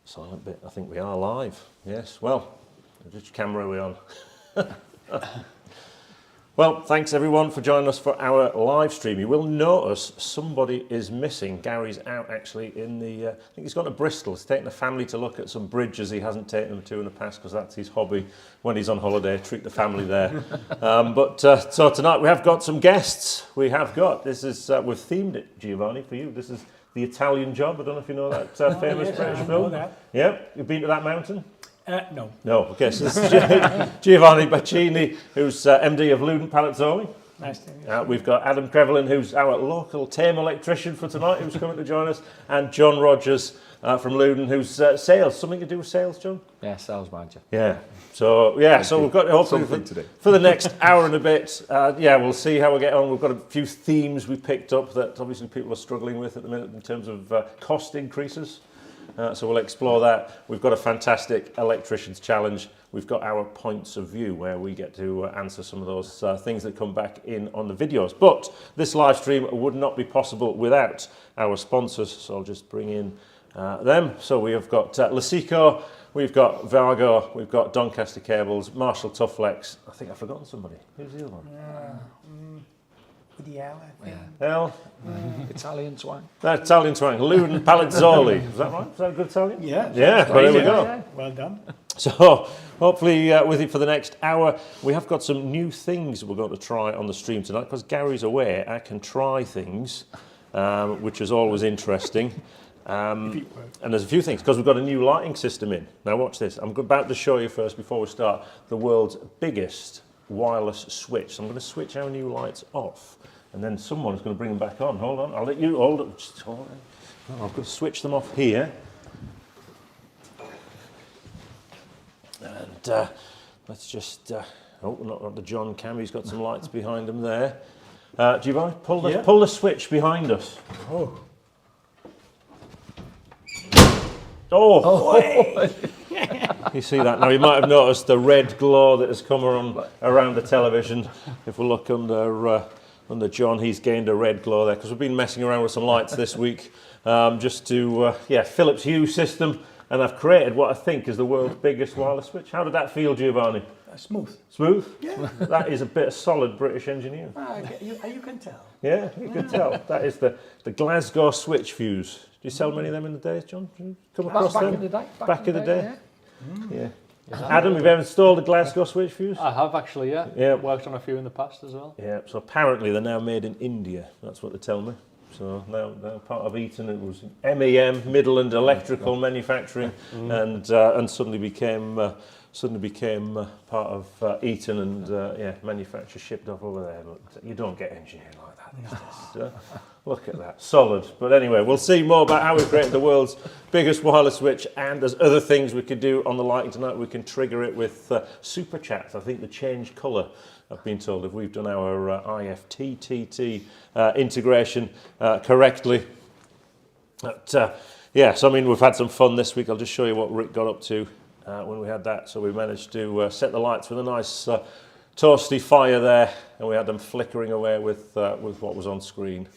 Silent bit. I think we are live. Yes. Well, which camera are we on? Well, thanks everyone for joining us for our live stream. You will notice somebody is missing. Gary's out actually in the, I think he's gone to Bristol. He's taken the family to look at some bridges he hasn't taken them to in the past because that's his hobby when he's on holiday, treat the family there. So tonight we have got some guests. We've themed it, Giovanni, for you. This is The Italian Job. I don't know if you know that famous British film. Yeah, you've been to that mountain? No. No, okay, so this is Giovanni Baccini, who's MD of Lewden Palazzoli. Nice to meet you. We've got Adam Crevlin, who's our local tame electrician for tonight, who's coming to join us, and John Rogers from Lewden, who's sales. Something to do with sales, John? Yeah, sales manager. Yeah. So we've got hopefully for the next hour and a bit. We'll see how we get on. We've got a few themes we picked up that obviously people are struggling with at the minute in terms of cost increases. So we'll explore that. We've got a fantastic electricians challenge. We've got our points of view where we get to answer some of those things that come back in on the videos. But this live stream would not be possible without our sponsors. So I'll just bring in them. So we have got Lasico, we've got Wago, we've got Doncaster Cables, Marshall Toughlex. I think I've forgotten somebody. Who's the other one? With the L, I think. L? Italian twang. That Italian twang. Lewden Palazzoli. Is that right? Is that a good Italian? Yeah. Yeah, well, there we go. Yeah. Well done. So hopefully with you for the next hour. We have got some new things we're going to try on the stream tonight because Gary's aware I can try things, which is always interesting. And there's a few things because we've got a new lighting system in. Now watch this. I'm about to show you first before we start the world's biggest wireless switch. So I'm going to switch our new lights off and then someone's going to bring them back on. Hold on, I'll let you hold it. Just hold on. I'm going to switch them off here. And let's just, not the John cam, he's got some lights behind him there. Giovanni, pull the switch behind us. Oh! You see that? Now you might have noticed the red glow that has come around the television. If we look under John, he's gained a red glow there because we've been messing around with some lights this week just to, Philips Hue system. And I've created what I think is the world's biggest wireless switch. How did that feel, Giovanni? Smooth. Smooth? Yeah. That is a bit of solid British engineering. You can tell. Yeah, you can tell. That is the Glasgow switch fuse. Do you sell many of them in the days, John? Did you come across them? Back in the day? Yeah. Adam, have you ever installed a Glasgow switch fuse? I have actually, yeah. Yeah. Worked on a few in the past as well. Yeah, so apparently they're now made in India. That's what they tell me. So now part of Eaton, it was MEM, Midland Electrical Manufacturing, and suddenly became part of Eaton and manufacture shipped off over there. But you don't get engineering like that these days. Look at that, solid. But anyway, we'll see more about how we created the world's biggest wireless switch, and there's other things we could do on the lighting tonight. We can trigger it with super chats. I think the change colour, I've been told, if we've done our IFTTT integration correctly. But, so I mean, we've had some fun this week. I'll just show you what Rick got up to when we had that. So we managed to set the lights with a nice toasty fire there, and we had them flickering away with what was on screen.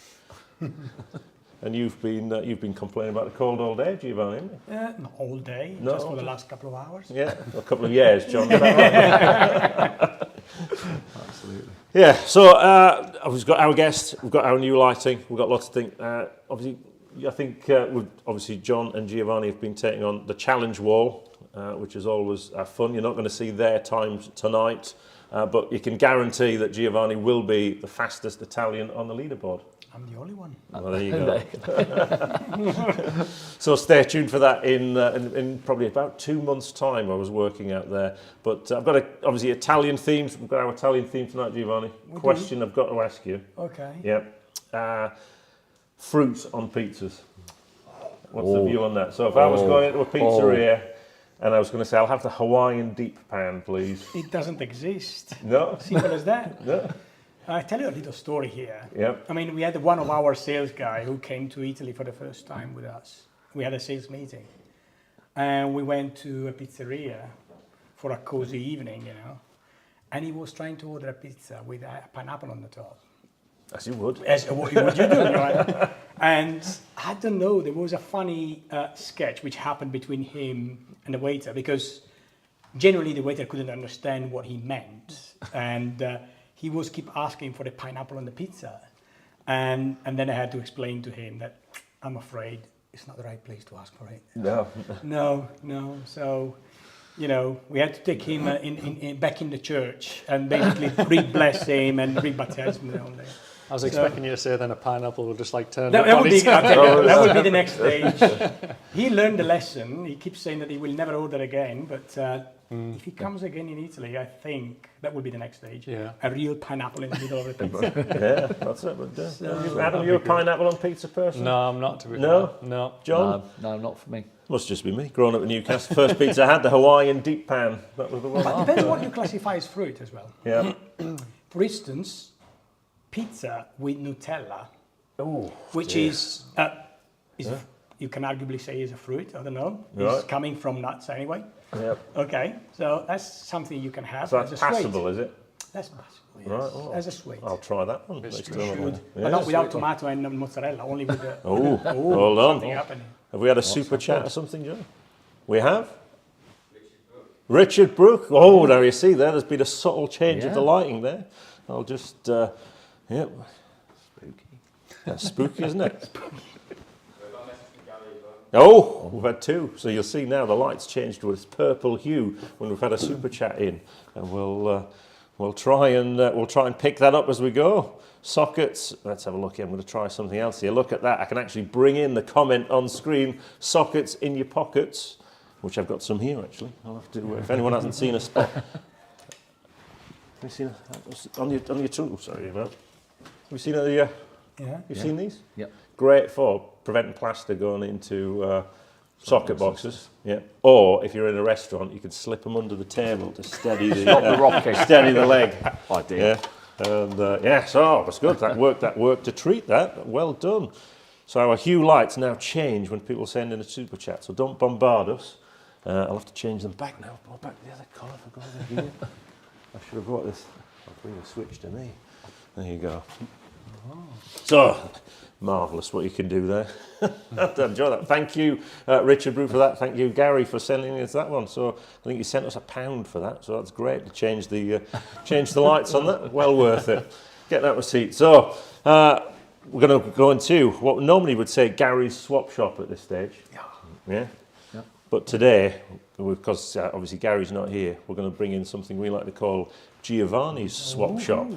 And you've been complaining about the cold all day, Giovanni, haven't you? Not all day, No, just for the last couple of hours. Yeah, a couple of years, John. Is that right? Absolutely. Yeah, so we've got our guest, we've got our new lighting, we've got lots of things. I think obviously John and Giovanni have been taking on the challenge wall, which is always fun. You're not going to see their times tonight, but you can guarantee that Giovanni will be the fastest Italian on the leaderboard. I'm the only one. Well, there you go. So stay tuned for that in probably about 2 months' time. I was working out there. But I've got obviously Italian themes. We've got our Italian theme tonight, Giovanni. Question I've got to ask you. Okay. Yep. Fruit on pizzas. What's the view on that? So if I was going into a pizzeria and I was going to say, I'll have the Hawaiian deep pan, please. It doesn't exist. No? Simple as that. No? I'll tell you a little story here. Yep. I mean, we had one of our sales guy who came to Italy for the first time with us. We had a sales meeting. And we went to a pizzeria for a cozy evening, and he was trying to order a pizza with a pineapple on the top. As you would. As what would you do, right? And I don't know, there was a funny sketch which happened between him and the waiter, because generally the waiter couldn't understand what he meant. And he was keep asking for the pineapple on the pizza. And then I had to explain to him that I'm afraid it's not the right place to ask for it. No. No. So, you know, we had to take him back in the church and basically re-bless him and re-baptize him down there. I was expecting you to say then a pineapple would just like turn That, up on would be, its that would be the next stage. He learned the lesson. He keeps saying that he will never order again, but if he comes again in Italy, I think that will be the next stage. Yeah. A real pineapple in the middle of the pizza. Yeah, that's it. But, Adam, you a pineapple on pizza person? No, I'm not to be No? fair. No. John? No, not for me. Must just be me. Growing up in Newcastle, first pizza I had, the Hawaiian deep pan. That was the one. But depends what you classify as fruit as well. Yeah. For instance, pizza with Nutella, Oh, which is you can arguably say is a fruit. I don't know. Right. It's coming from nuts anyway. Yep. Okay, so that's something you can have So as that's a passable, sweet. is it? That's passable, yes. Right, oh. As a sweet. I'll try that one. Next time I'm Should. there. But not without tomato and mozzarella, only with the Oh, hold on. something happening. Have we had a super chat or something, John? We have? Richard Brooke. Oh, there you see there. There's been a subtle change of the lighting there. I'll just, yep. Spooky. That's spooky, isn't it? Oh, we've had two. So you'll see now the lights changed to this purple hue when we've had a super chat in, and we'll try and pick that up as we go. Sockets. Let's have a look here. I'm going to try something else here. Look at that. I can actually bring in the comment on screen. Sockets in your pockets, which I've got some here actually. I'll have to. If anyone hasn't seen a spot, have you seen on your tool? Sorry, man. Have you seen a? You've seen these? Yep. Great for preventing plaster going into socket boxes. Yeah. Or if you're in a restaurant, you can slip them under the table to steady the steady the leg. Ideal. Yeah. And so that's good. That worked to treat that. Well done. So our hue lights now change when people send in a super chat. So don't bombard us. I'll have to change them back now. Go back to the other colour. If I go over here. I should have brought this. I'll bring the switch to me. There you go. So, marvellous what you can do there. I enjoy that. Thank you, Richard Brew, for that. Thank you, Gary, for sending us that one. So I think you sent us £1 for that. So that's great to change the lights on that. Well worth it. Get that receipt. So we're going to go into what we normally would say Gary's swap shop at this stage. Yeah. But today, because obviously Gary's not here, we're going to bring in something we like to call Giovanni's swap shop.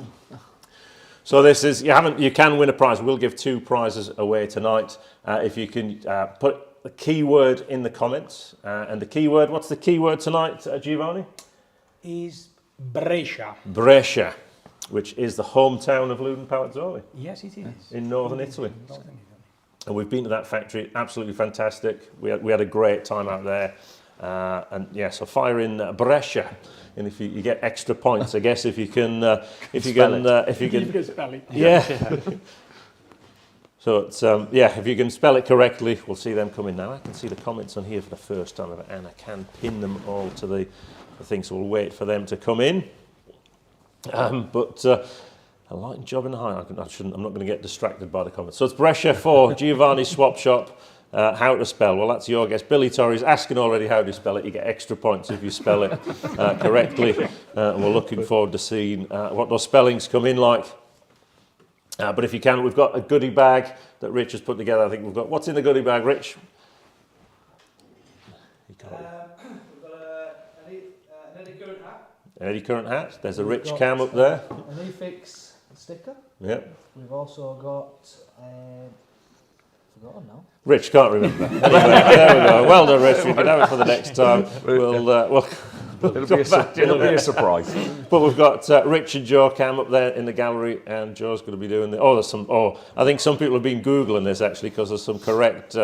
So this is, you can win a prize. We'll give 2 prizes away tonight. If you can put the keyword in the comments. And the keyword, what's the keyword tonight, Giovanni? Is Brescia. Brescia, which is the hometown of Lewden Palazzoli. Yes, it is. In northern Italy. Northern Italy. And we've been to that factory, absolutely fantastic. We had a great time out there. So fire in Brescia. And if you get extra points, I guess, if you can spell it. Yeah. So it's if you can spell it correctly, we'll see them come in now. I can see the comments on here for the first time, and I can pin them all to the thing. So we'll wait for them to come in. But a light job in the high. I'm not going to get distracted by the comments. So it's Brescia for Giovanni's swap shop. How to spell? Well, that's your guess. Billy Torrey's asking already how to spell it. You get extra points if you spell it correctly. And we're looking forward to seeing what those spellings come in like. But if you can, we've got a goodie bag that Rich has put together. I think we've got, what's in the goodie bag, Rich? We've got an Eddy Current hat. Eddy Current hat. There's a Rich cam up there. An eFIXX sticker. Yep. We've also got, forgotten now. Rich can't remember. Anyway, there we go. Well done, Rich. We can have it for the next time. It'll be a surprise. But we've got Rich and Joe Cam up there in the gallery, and Joe's going to be doing I think some people have been Googling this actually because there's some correct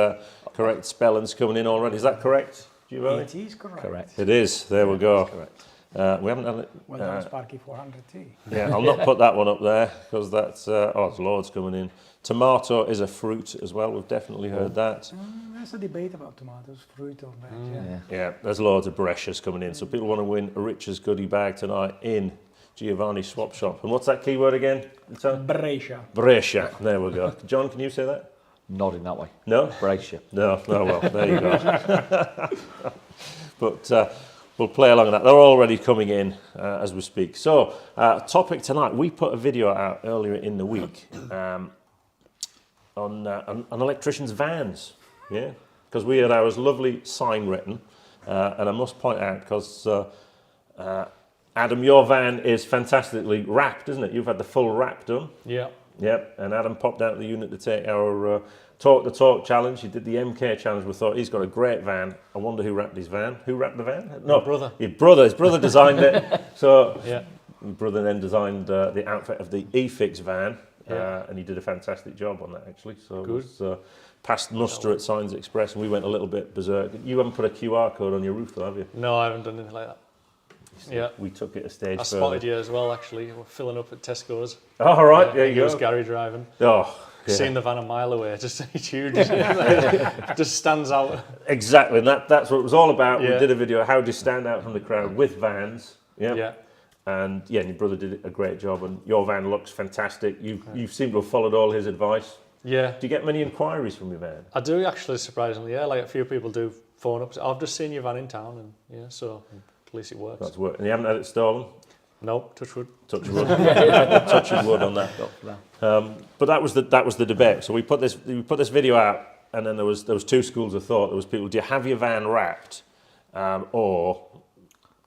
spellings coming in already. Is that correct, Giovanni? It is correct. It is. There we go. Correct. We haven't had it. Well done, Sparky 400T. Yeah, I'll not put that one up there because that's there's loads coming in. Tomato is a fruit as well. We've definitely heard that. There's a debate about tomatoes, fruit or veg. Yeah, there's loads of Brescias coming in. So people want to win a Rich's goodie bag tonight in Giovanni's swap shop. And what's that keyword again? Brescia. Brescia. There we go. John, can you say that? nodding that way. No? Brace you. No, well, there you go. But we'll play along with that. They're already coming in as we speak. So, topic tonight, we put a video out earlier in the week on electricians' vans, yeah? Because we had ours lovely sign written, and I must point out, because Adam, your van is fantastically wrapped, isn't it? You've had the full wrap done. Yeah. Yep, and Adam popped out the unit to take our Talk the Talk challenge. He did the MK challenge. We thought, he's got a great van. I wonder who wrapped his van. Who wrapped the van? No, My brother. His brother designed it. So Yeah. his brother then designed the outfit of the eFIXX van, Yeah. and he did a fantastic job on that, actually. So Good. it was passed muster at Signs Express, and we went a little bit berserk. You haven't put a QR code on your roof, though, have you? No, I haven't done anything like that. Yeah. We took it a stage I further. spotted you as well, actually. We're filling up at Tesco's. Oh, all right, there you was go. Gary driving. Oh, yeah. Seeing the van a mile away, just it's huge. Just stands out. Exactly, and that's what it was all about. We Yeah. did a video, how do you stand out from the crowd with vans? Yeah. And yeah, and your brother did a great job, and your van looks fantastic. You seem to have followed all his advice. Yeah. Do you get many inquiries from your van? I do actually, surprisingly. Yeah, like a few people do phone up. I've just seen your van in town, and yeah, so at least it works. That's work. And you haven't had it stolen? Nope, touch wood. Touch wood. Touching wood on that. But that was the debate. So we put this video out, and then there was two schools of thought. There was people: do you have your van wrapped, or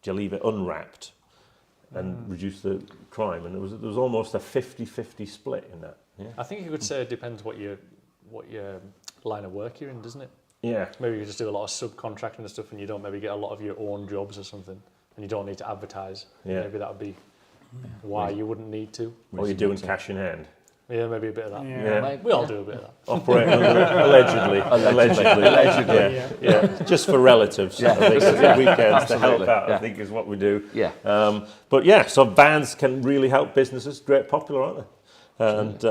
do you leave it unwrapped and reduce the crime? And there was almost a 50-50 split in that. Yeah. I think you could say it depends what your line of work you're in, doesn't it? Yeah. Maybe you just do a lot of subcontracting and stuff, and you don't maybe get a lot of your own jobs or something, and you don't need to advertise. Yeah. Maybe that would be why you wouldn't need to. Or you're doing cash in hand. Yeah, maybe a bit of that. Yeah. We all do a bit of that. Operating allegedly. Yeah. Just for relatives. Yeah. I think for weekends to help Absolutely. out, Yeah. I think is what we do. Yeah. But yeah, so vans can really help businesses. Great popular, aren't they? And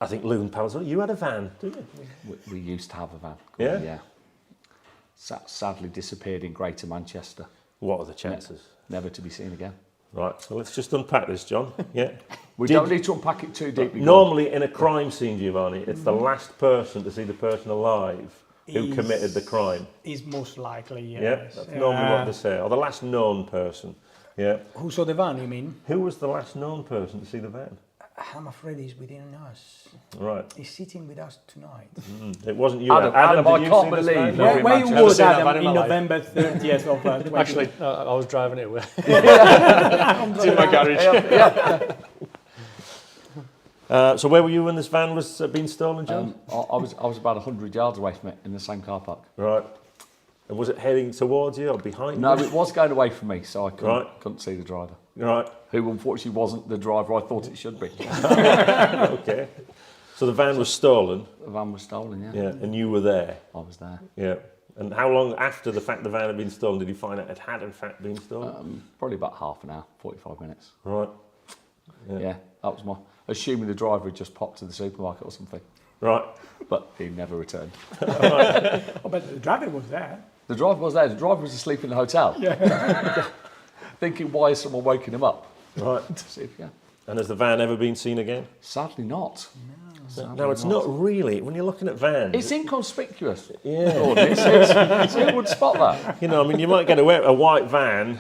I think Lewden Palazzoli, you had a van, didn't you? We used to have a van. Yeah? Yeah. Sadly disappeared in Greater Manchester. What are the chances? Never to be seen again. Right, so let's just unpack this, John. Yeah. We Did- don't need to unpack it too deeply. Normally in a crime scene, Giovanni, it's the last person to see the person alive who committed the crime. Is most likely, Yeah, yes. that's normally what they say. Or the last known person. Yeah. Who saw the van, you mean? Who was the last known person to see the van? I'm afraid he's within us. Right. He's sitting with us tonight. It wasn't you, Adam, Adam, I did you can't see this believe van? that- Where Very you much. was, Never seen that Adam, van in in my life. November 30th of 20? Actually, I was driving it away. It's in my garage. So where were you when this van was being stolen, John? I was about 100 yards away from it in the same car park. Right. And was it heading towards you or behind No, you? it was going away from me, so I Right. couldn't see the driver. Right. Who unfortunately wasn't the driver I thought it should be. Okay. So the van was stolen, The van was stolen, yeah. yeah, and you were there. I was there. Yeah. And how long after the fact the van had been stolen did you find out it had in fact been stolen? Probably about half an hour, 45 minutes. Right. Yeah, that was my... Assuming the driver had just popped to the supermarket or something. Right. But he never returned. Oh, but the driver was there. The driver was there. The driver was asleep in the hotel. Yeah. Thinking, why is someone waking him up? Right. To see if, yeah. And has the van ever been seen again? Sadly not. No, it's not really. When you're looking at vans, It's inconspicuous. yeah. Audience. Who would spot that? You know, I mean, you might get away a white van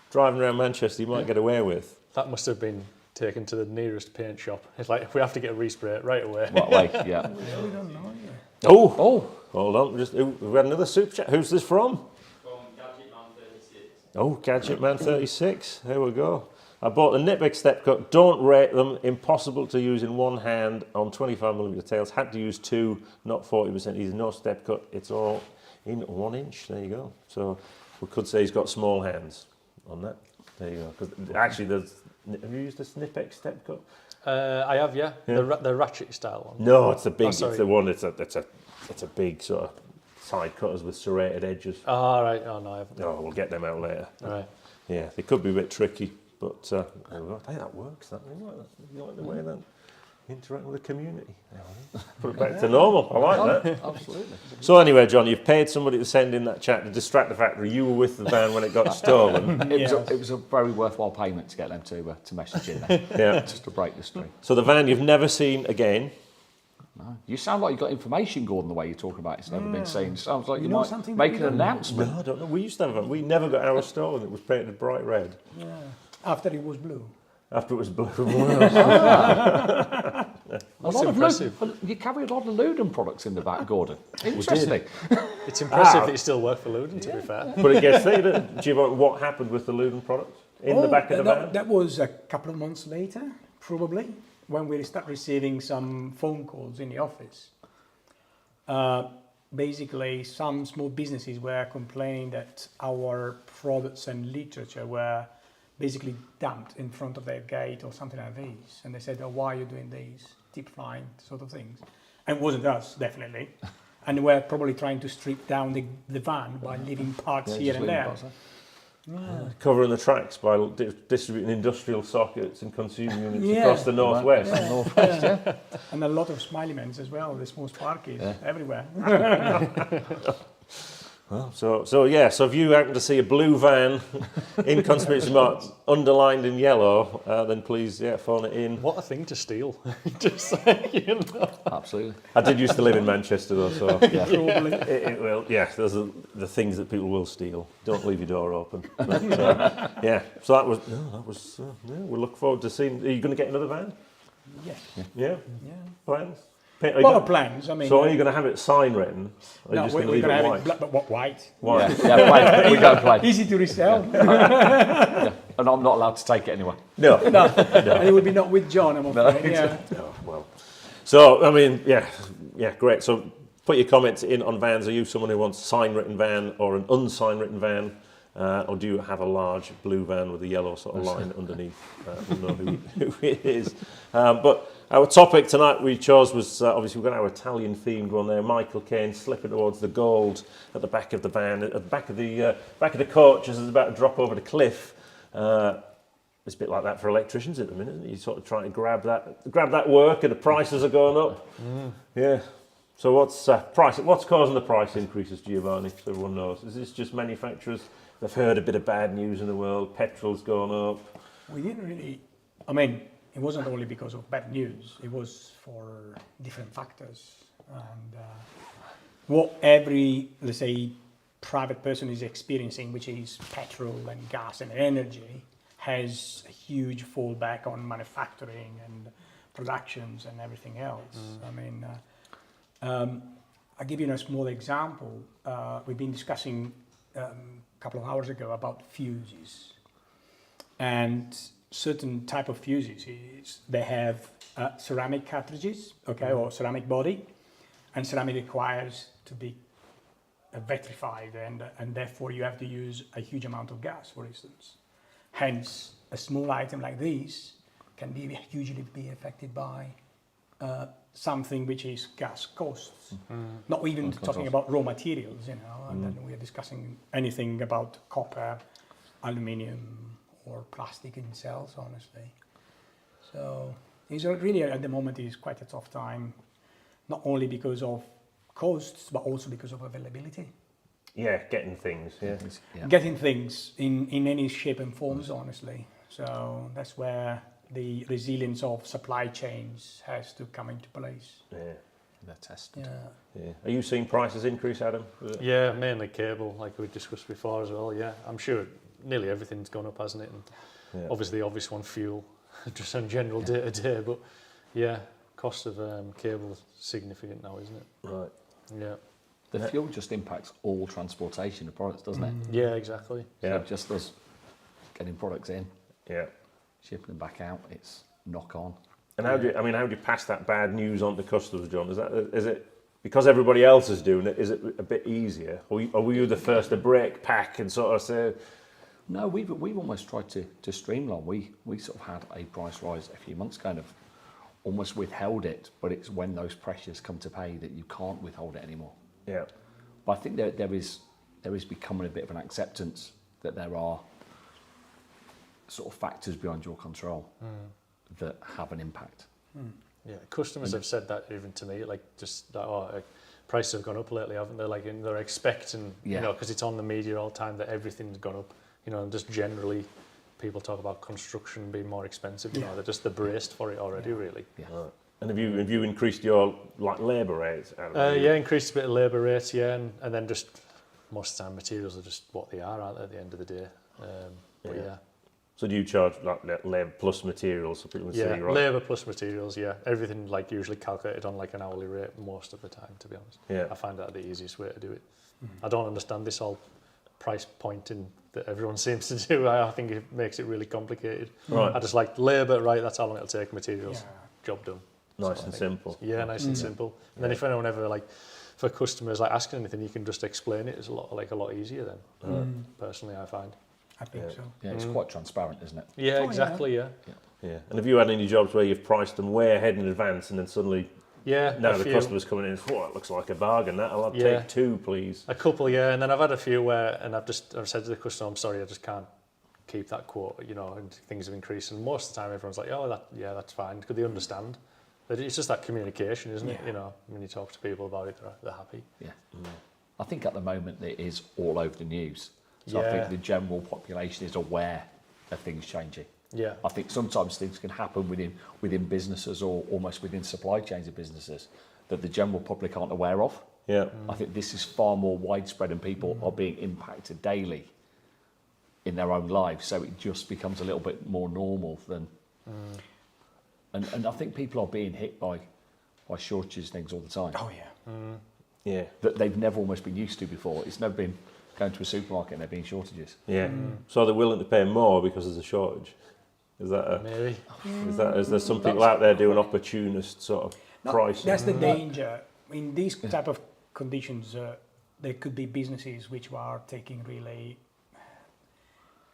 driving around Manchester. You might get away with. That must have been taken to the nearest paint shop. It's like, if we have to get a respray right away. What, like, yeah. We don't know yet. Oh, hold on. We've had another super chat. Who's this from? From Gadget Man 36. Oh, Gadget Man 36. There we go. I bought the eFIXX step cut. Don't rate them. Impossible to use in one hand on 25mm tails. Had to use two, not 40%. He's no step cut. It's all in 1 inch. There you go. So we could say he's got small hands on that. There you go. Because actually, have you used a eFIXX step cut? I have, yeah. The ratchet style one. No, it's a big. Oh, it's sorry. the one. It's a big sort of side cutters with serrated edges. Oh, right. Oh, no, I haven't. Oh, we'll get them out later. All right. Yeah, they could be a bit tricky, but I think that works. You like the way that interact with the community. Put it back to normal. I like that. Absolutely. So anyway, John, you've paid somebody to send in that chat to distract the factory. You were with the van when it got stolen. It was a very worthwhile payment to get them to message in there, Yeah. just to break the streak. So the van you've never seen again. No. You sound like you've got information, Gordon, the way you're talking about it's never been seen. Sounds like you know might something make that an we don't? announcement. No, I don't know. We used to have a van. We never got ours stolen. It was painted bright red. Yeah. After it was blue. After it was blue. That's impressive. You carry a lot of Lewden products in the back, Gordon. Interesting. It's impressive that you still work for Lewden, to be fair. But it gets there, Giovanni, what happened with the Lewden products? In the back of the van? That was a couple of months later, probably, when we start receiving some phone calls in the office. Basically, some small businesses were complaining that our products and literature were basically dumped in front of their gate or something like this. And they said, oh, why are you doing these? Tip flying sort of things. And it wasn't us, definitely. And they were probably trying to strip down the van by leaving parts here and there. Covering the tracks by distributing industrial sockets and consumer units across the northwest. Yeah. And a lot of smiley mans as well, the small sparkies everywhere. Well, so if you happen to see a blue van in conspicuous marks underlined in yellow, then please phone it in. What a thing to steal. Just saying, you know. Absolutely. I did used to live in Manchester though, so Probably. it will. Yeah, those are the things that people will steal. Don't leave your door open. But, so that was. We look forward to seeing. Are you going to get another van? Yes. Yeah. Plans? A lot of plans. I mean, So are you going to have it sign written? Or are you no, just we're going to going leave to it have white? it but white. White. Yeah, we don't play. Easy to resell. And I'm not allowed to take it anyway. No. And it will be not with John, I'm afraid. Yeah. Oh, well. So, I mean, yeah, great. So put your comments in on vans. Are you someone who wants a sign-written van or an unsign-written van? Or do you have a large blue van with a yellow sort of line underneath? We'll know who it is. But our topic tonight we chose was, obviously we've got our Italian-themed one there. Michael Caine slipping towards the gold at the back of the van, at the back of the coach as it's about to drop over the cliff. It's a bit like that for electricians at the minute, isn't it? You're sort of trying to grab that work, and the prices are going up. Yeah. So what's causing the price increases, Giovanni? So everyone knows. Is this just manufacturers? They've heard a bit of bad news in the world. Petrol's gone up. We didn't really. I mean, it wasn't only because of bad news. It was for different factors, and what every, let's say, private person is experiencing, which is petrol and gas and energy, has a huge fallback on manufacturing and productions and everything else. I mean, I'll give you a small example. We've been discussing a couple of hours ago about fuses, and certain type of fuses they have ceramic cartridges, or ceramic body, and ceramic requires to be vitrified, and therefore you have to use a huge amount of gas, for instance. Hence, a small item like this can be hugely affected by something which is gas costs. Not even talking about raw materials, and then we are discussing anything about copper, aluminium, or plastic in cells, honestly. So it's really, at the moment, is quite a tough time, not only because of costs, but also because of availability. Yeah, getting things. Yeah. Getting things in any shape and forms, honestly. So that's where the resilience of supply chains has to come into place. Yeah. They're tested. Yeah. Are you seeing prices increase, Adam? Yeah, mainly cable, like we discussed before as well. Yeah, I'm sure nearly everything's gone up, hasn't it? And obviously, the obvious one, fuel, just on general day to day. But yeah, cost of cable is significant now, isn't it? Right. Yeah. The fuel just impacts all transportation of products, doesn't it? Yeah, exactly. Yeah. So just us getting products in, Yeah. shipping them back out, it's knock on. And how do you pass that bad news on to customers, John? Is it because everybody else is doing it? Is it a bit easier, or were you the first to break pack and sort of say? No, we've almost tried to streamline. We sort of had a price rise a few months, kind of almost withheld it, but it's when those pressures come to pay that you can't withhold it anymore. Yeah. But I think there is becoming a bit of an acceptance that there are sort of factors beyond your control that have an impact. Yeah, customers have said that even to me, like just that, prices have gone up lately, haven't they? Like, and they're expecting, because it's on the media all the time that everything's gone up. And just generally, people talk about construction being more expensive. They're braced for it already, really. Yeah. Right. And have you increased your like labour rates? Yeah, increased a bit of labour rates, yeah, and then just most of the time materials are just what they are, aren't they, at the end of the day. But yeah. So do you charge like labour plus materials so people can see, right? Labour plus materials, yeah. Everything like usually calculated on like an hourly rate most of the time, to be honest. Yeah. I find that the easiest way to do it. I don't understand this whole price pointing that everyone seems to do. I think it makes it really complicated. Right. I just like labour, right, that's how long it'll take, materials, Yeah. job done. Nice and simple. Yeah, nice and simple. And then if anyone ever like, for customers like asking anything, you can just explain it. It's a lot easier then. Personally, I find. I think so. Yeah, it's quite transparent, isn't it? Yeah, Oh, exactly. Yeah. Yeah. And have you had any jobs where you've priced them way ahead in advance and then suddenly Yeah. now a the few. customer's coming in, oh, it looks like a bargain. I'll Yeah. take 2, please. A couple, yeah, and then I've had a few where, and I've said to the customer, I'm sorry, I just can't keep that quote, you know, and things have increased. And most of the time, everyone's like, oh, that's fine, because they understand. But it's just that communication, isn't it? You know, when you talk to people about it, they're happy. Yeah. I think at the moment it is all over the news. So I Yeah. think the general population is aware of things changing. Yeah. I think sometimes things can happen within businesses or almost within supply chains of businesses that the general public aren't aware of. Yeah. I think this is far more widespread and people are being impacted daily in their own lives. So it just becomes a little bit more normal than... And I think people are being hit by shortages things all the time Oh yeah. Yeah. that they've never almost been used to before. It's never been going to a supermarket and there being shortages. Yeah. So they're willing to pay more because there's a shortage. Is that Maybe. is there some people out there doing opportunist sort of No, pricing? that's the danger. In these type of conditions, there could be businesses which are taking really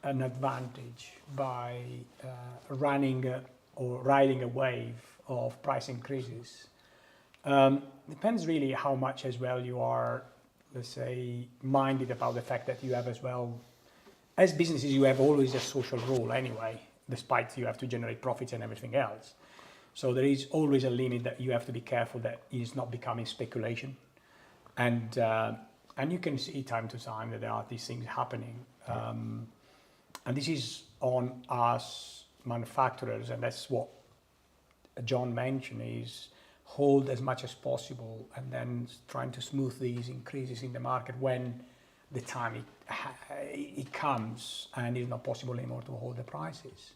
an advantage by running or riding a wave of price increases. Depends really how much as well you are, let's say, minded about the fact that you have as well, as businesses, you have always a social role anyway, despite you have to generate profits and everything else. So there is always a limit that you have to be careful that it is not becoming speculation. And you can see time to time that there are these things happening. And this is on us manufacturers, and that's what John mentioned, is hold as much as possible and then trying to smooth these increases in the market when the time it comes and it's not possible anymore to hold the prices.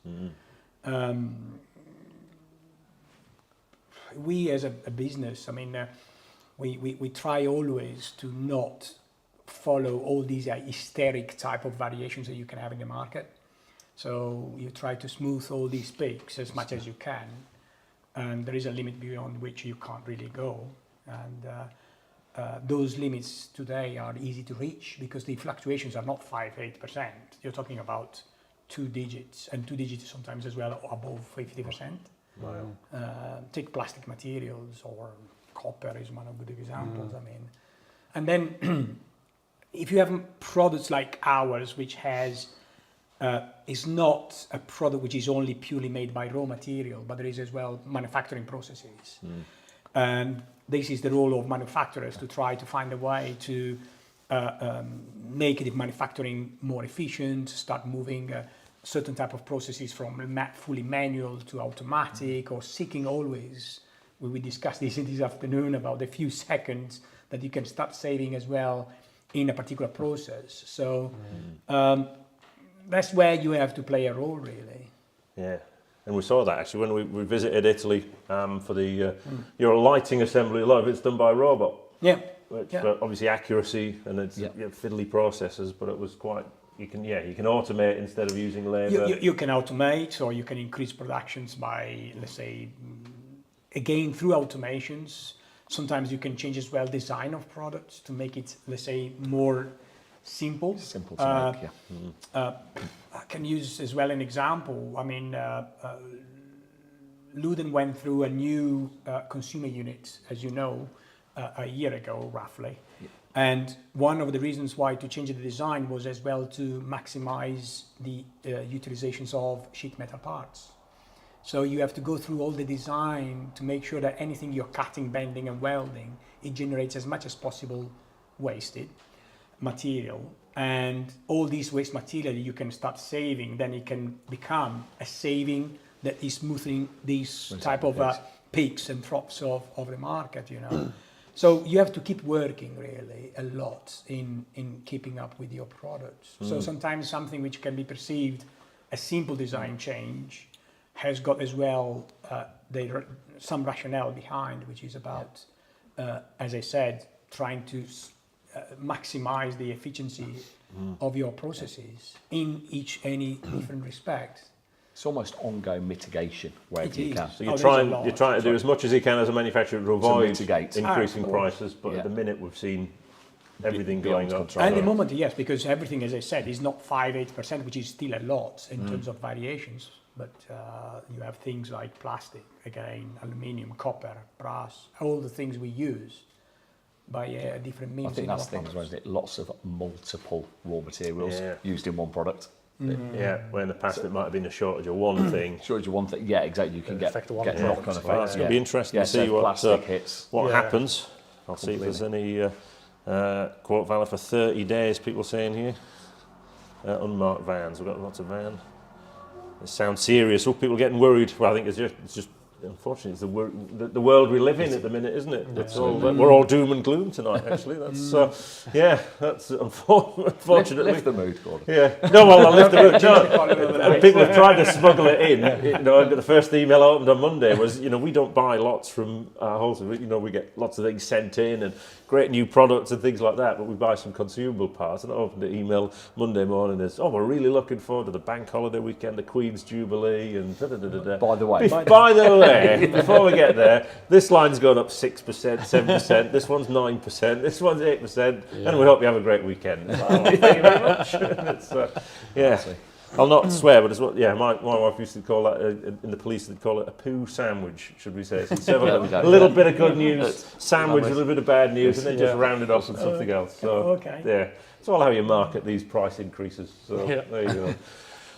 We as a business, I mean, we try always to not follow all these hysteric type of variations that you can have in the market. So you try to smooth all these peaks as much as you can, and there is a limit beyond which you can't really go. And those limits today are easy to reach because the fluctuations are not 5-8%. You're talking about 2 digits, and 2 digits sometimes as well above 50%. Wow. Take plastic materials, or copper is one of the good examples. I mean, and then if you have products like ours, which has is not a product which is only purely made by raw material, but there is as well manufacturing processes. And this is the role of manufacturers to try to find a way to make the manufacturing more efficient, start moving certain type of processes from fully manual to automatic, or seeking always, we discussed this afternoon about the few seconds that you can start saving as well in a particular process. So that's where you have to play a role, really. Yeah, and we saw that actually when we visited Italy for the your lighting assembly. A lot of it's done by robot. Yeah. Which, Yeah. but obviously accuracy and it's fiddly processes, but it was quite. You can automate instead of using labour. You can automate, or you can increase productions by, let's say, again through automations. Sometimes you can change as well design of products to make it, let's say, more simple. Simple to make, yeah. I can use as well an example. I mean, Lewden went through a new consumer unit, as you know, a year ago, roughly. Yeah. And one of the reasons why to change the design was as well to maximize the utilizations of sheet metal parts. So you have to go through all the design to make sure that anything you're cutting, bending and welding, it generates as much as possible wasted material. And all these waste material you can start saving, then it can become a saving that is smoothing these type of peaks and drops of the market, you know. So you have to keep working really a lot in keeping up with your products. So sometimes something which can be perceived a simple design change has got as well some rationale behind, which is about, as I said, trying to maximize the efficiency of your processes in any different respect. It's almost ongoing mitigation wherever you can. So you're trying to do as much as you can as a manufacturer to avoid mitigate. increasing prices, but at the minute we've seen everything going up. At the moment, yes, because everything, as I said, is not 5-8%, which is still a lot in terms of variations. But you have things like plastic, again, aluminium, copper, brass, all the things we use by different means. I think that's things, isn't it? Lots of multiple raw materials used in one product. Yeah, where in the past it might have been a shortage of one thing. Shortage of one thing, yeah, exactly. You can get knock-on effects. Well, it's going to be interesting to see what happens. I'll see if there's any quote valid for 30 days, people saying here. Unmarked vans, we've got lots of vans. It sounds serious. Oh, people getting worried. Well, I think it's just unfortunately, it's the world we live in at the minute, isn't it? It's we're all doom and gloom tonight, actually. That's that's unfortunately. Lift the mood, Gordon. Yeah. No, well, I'll lift the mood. No, people have tried to smuggle it in. You know, the first email I opened on Monday was, you know, we don't buy lots from wholesale. You know, we get lots of things sent in and great new products and things like that, but we buy some consumable parts. And I opened the email Monday morning as, we're really looking forward to the bank holiday weekend, the Queen's Jubilee, and da-da-da-da-da. By the way. By the way, before we get there, this line's gone up 6%, 7%, this one's 9%, this one's 8%, and we hope you have a great weekend. Thank you very much. I'll not swear, but it's what, my wife used to call that, in the police, they'd call it a poo sandwich, should we say. So you'd serve a little bit of good news, sandwich, a little bit of bad news, and then just round it off with something else. So, it's all how you market these price increases. So, there you go.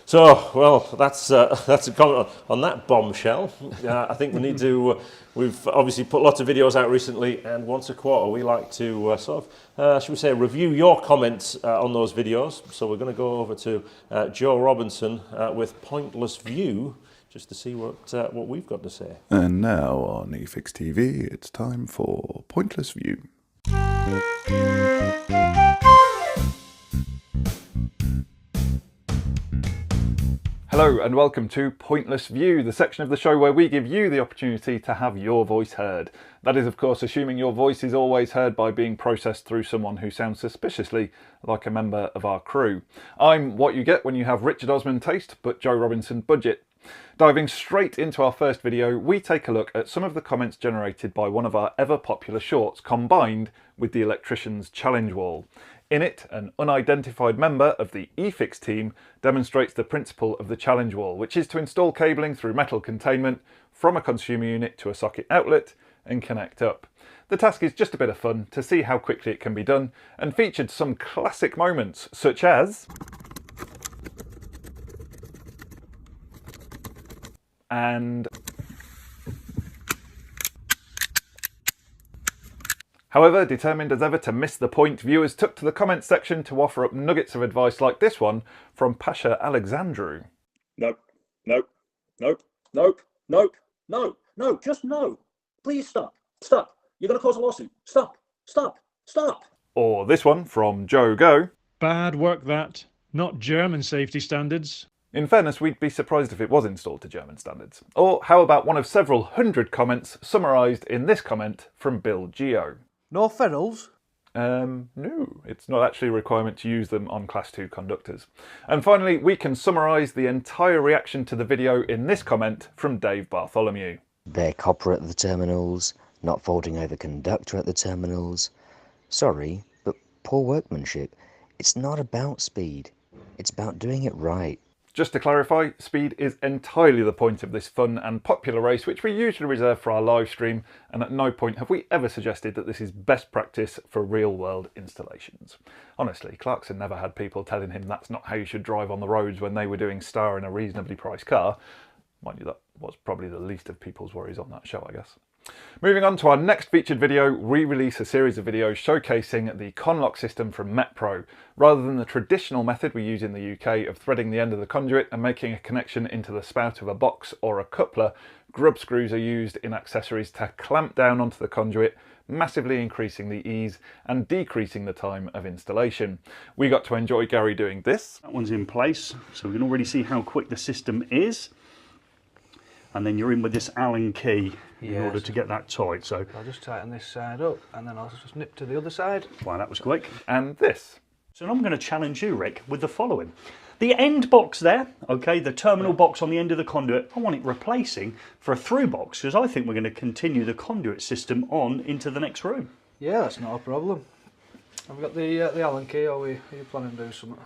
So, well, that's a comment on that bombshell. I think we need to, we've obviously put lots of videos out recently, and once a quarter we like to should we say, review your comments on those videos. So we're going to go over to Joe Robinson with Pointless View, just to see what we've got to say. And now on eFIXX TV, it's time for Pointless View. Hello and welcome to Pointless View, the section of the show where we give you the opportunity to have your voice heard. That is, of course, assuming your voice is always heard by being processed through someone who sounds suspiciously like a member of our crew. I'm what you get when you have Richard Osman taste, but Joe Robinson budget. Diving straight into our first video, we take a look at some of the comments generated by one of our ever-popular shorts combined with the Electricians challenge wall. In it, an unidentified member of the eFIXX team demonstrates the principle of the challenge wall, which is to install cabling through metal containment from a consumer unit to a socket outlet and connect up. The task is just a bit of fun to see how quickly it can be done, and featured some classic moments such as and however, determined as ever to miss the point, viewers took to the comments section to offer up nuggets of advice like this one from Pasha Alexandru. Nope, nope, nope, nope, nope, no, no, just no. Please stop, stop. You're going to cause a lawsuit. Stop, stop, stop. Or this one from Joe Go. Bad work that, not German safety standards. In fairness, we'd be surprised if it was installed to German standards. Or how about one of several hundred comments summarised in this comment from Bill Geo. No ferrules? No, it's not actually a requirement to use them on Class 2 conductors. And finally, we can summarise the entire reaction to the video in this comment from Dave Bartholomew. Bare copper at the terminals, not folding over conductor at the terminals. Sorry, but poor workmanship. It's not about speed. It's about doing it right. Just to clarify, speed is entirely the point of this fun and popular race, which we usually reserve for our live stream, and at no point have we ever suggested that this is best practice for real-world installations. Honestly, Clarkson never had people telling him that's not how you should drive on the roads when they were doing Star in a reasonably priced car. Mind you, that was probably the least of people's worries on that show, I guess. Moving on to our next featured video, we release a series of videos showcasing the conlock system from MetPro. Rather than the traditional method we use in the UK of threading the end of the conduit and making a connection into the spout of a box or a coupler, grub screws are used in accessories to clamp down onto the conduit, massively increasing the ease and decreasing the time of installation. We got to enjoy Gary doing this. That one's in place, so we can already see how quick the system is. And then you're in with this Allen key in order to get that tight. So I'll just tighten this side up and then I'll just nip to the other side. wow, that was quick. And this. So I'm going to challenge you, Rick, with the following. The end box there, okay, the terminal box on the end of the conduit, I want it replacing for a through box because I think we're going to continue the conduit system on into the next room. Yeah, that's not a problem. Have we got the Allen key, or are you planning to do something?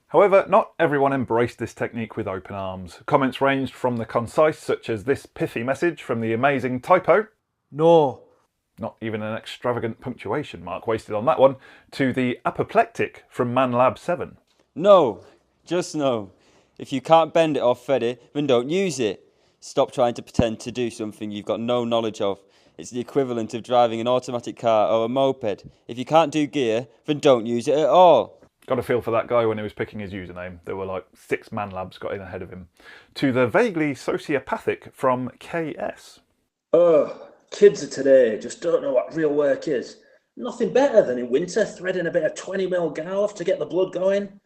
However, not everyone embraced this technique with open arms. Comments ranged from the concise, such as this pithy message from the amazing Typo, No. not even an extravagant punctuation mark wasted on that one, to the apoplectic from ManLab7. No, just no. If you can't bend it or thread it, then don't use it. Stop trying to pretend to do something you've got no knowledge of. It's the equivalent of driving an automatic car or a moped. If you can't do gear, then don't use it at all. Got a feel for that guy when he was picking his username. There were like 6 ManLabs got in ahead of him. To the vaguely sociopathic from KS. Oh, kids of today just don't know what real work is. Nothing better than in winter threading a bit of 20mm galv to get the blood going.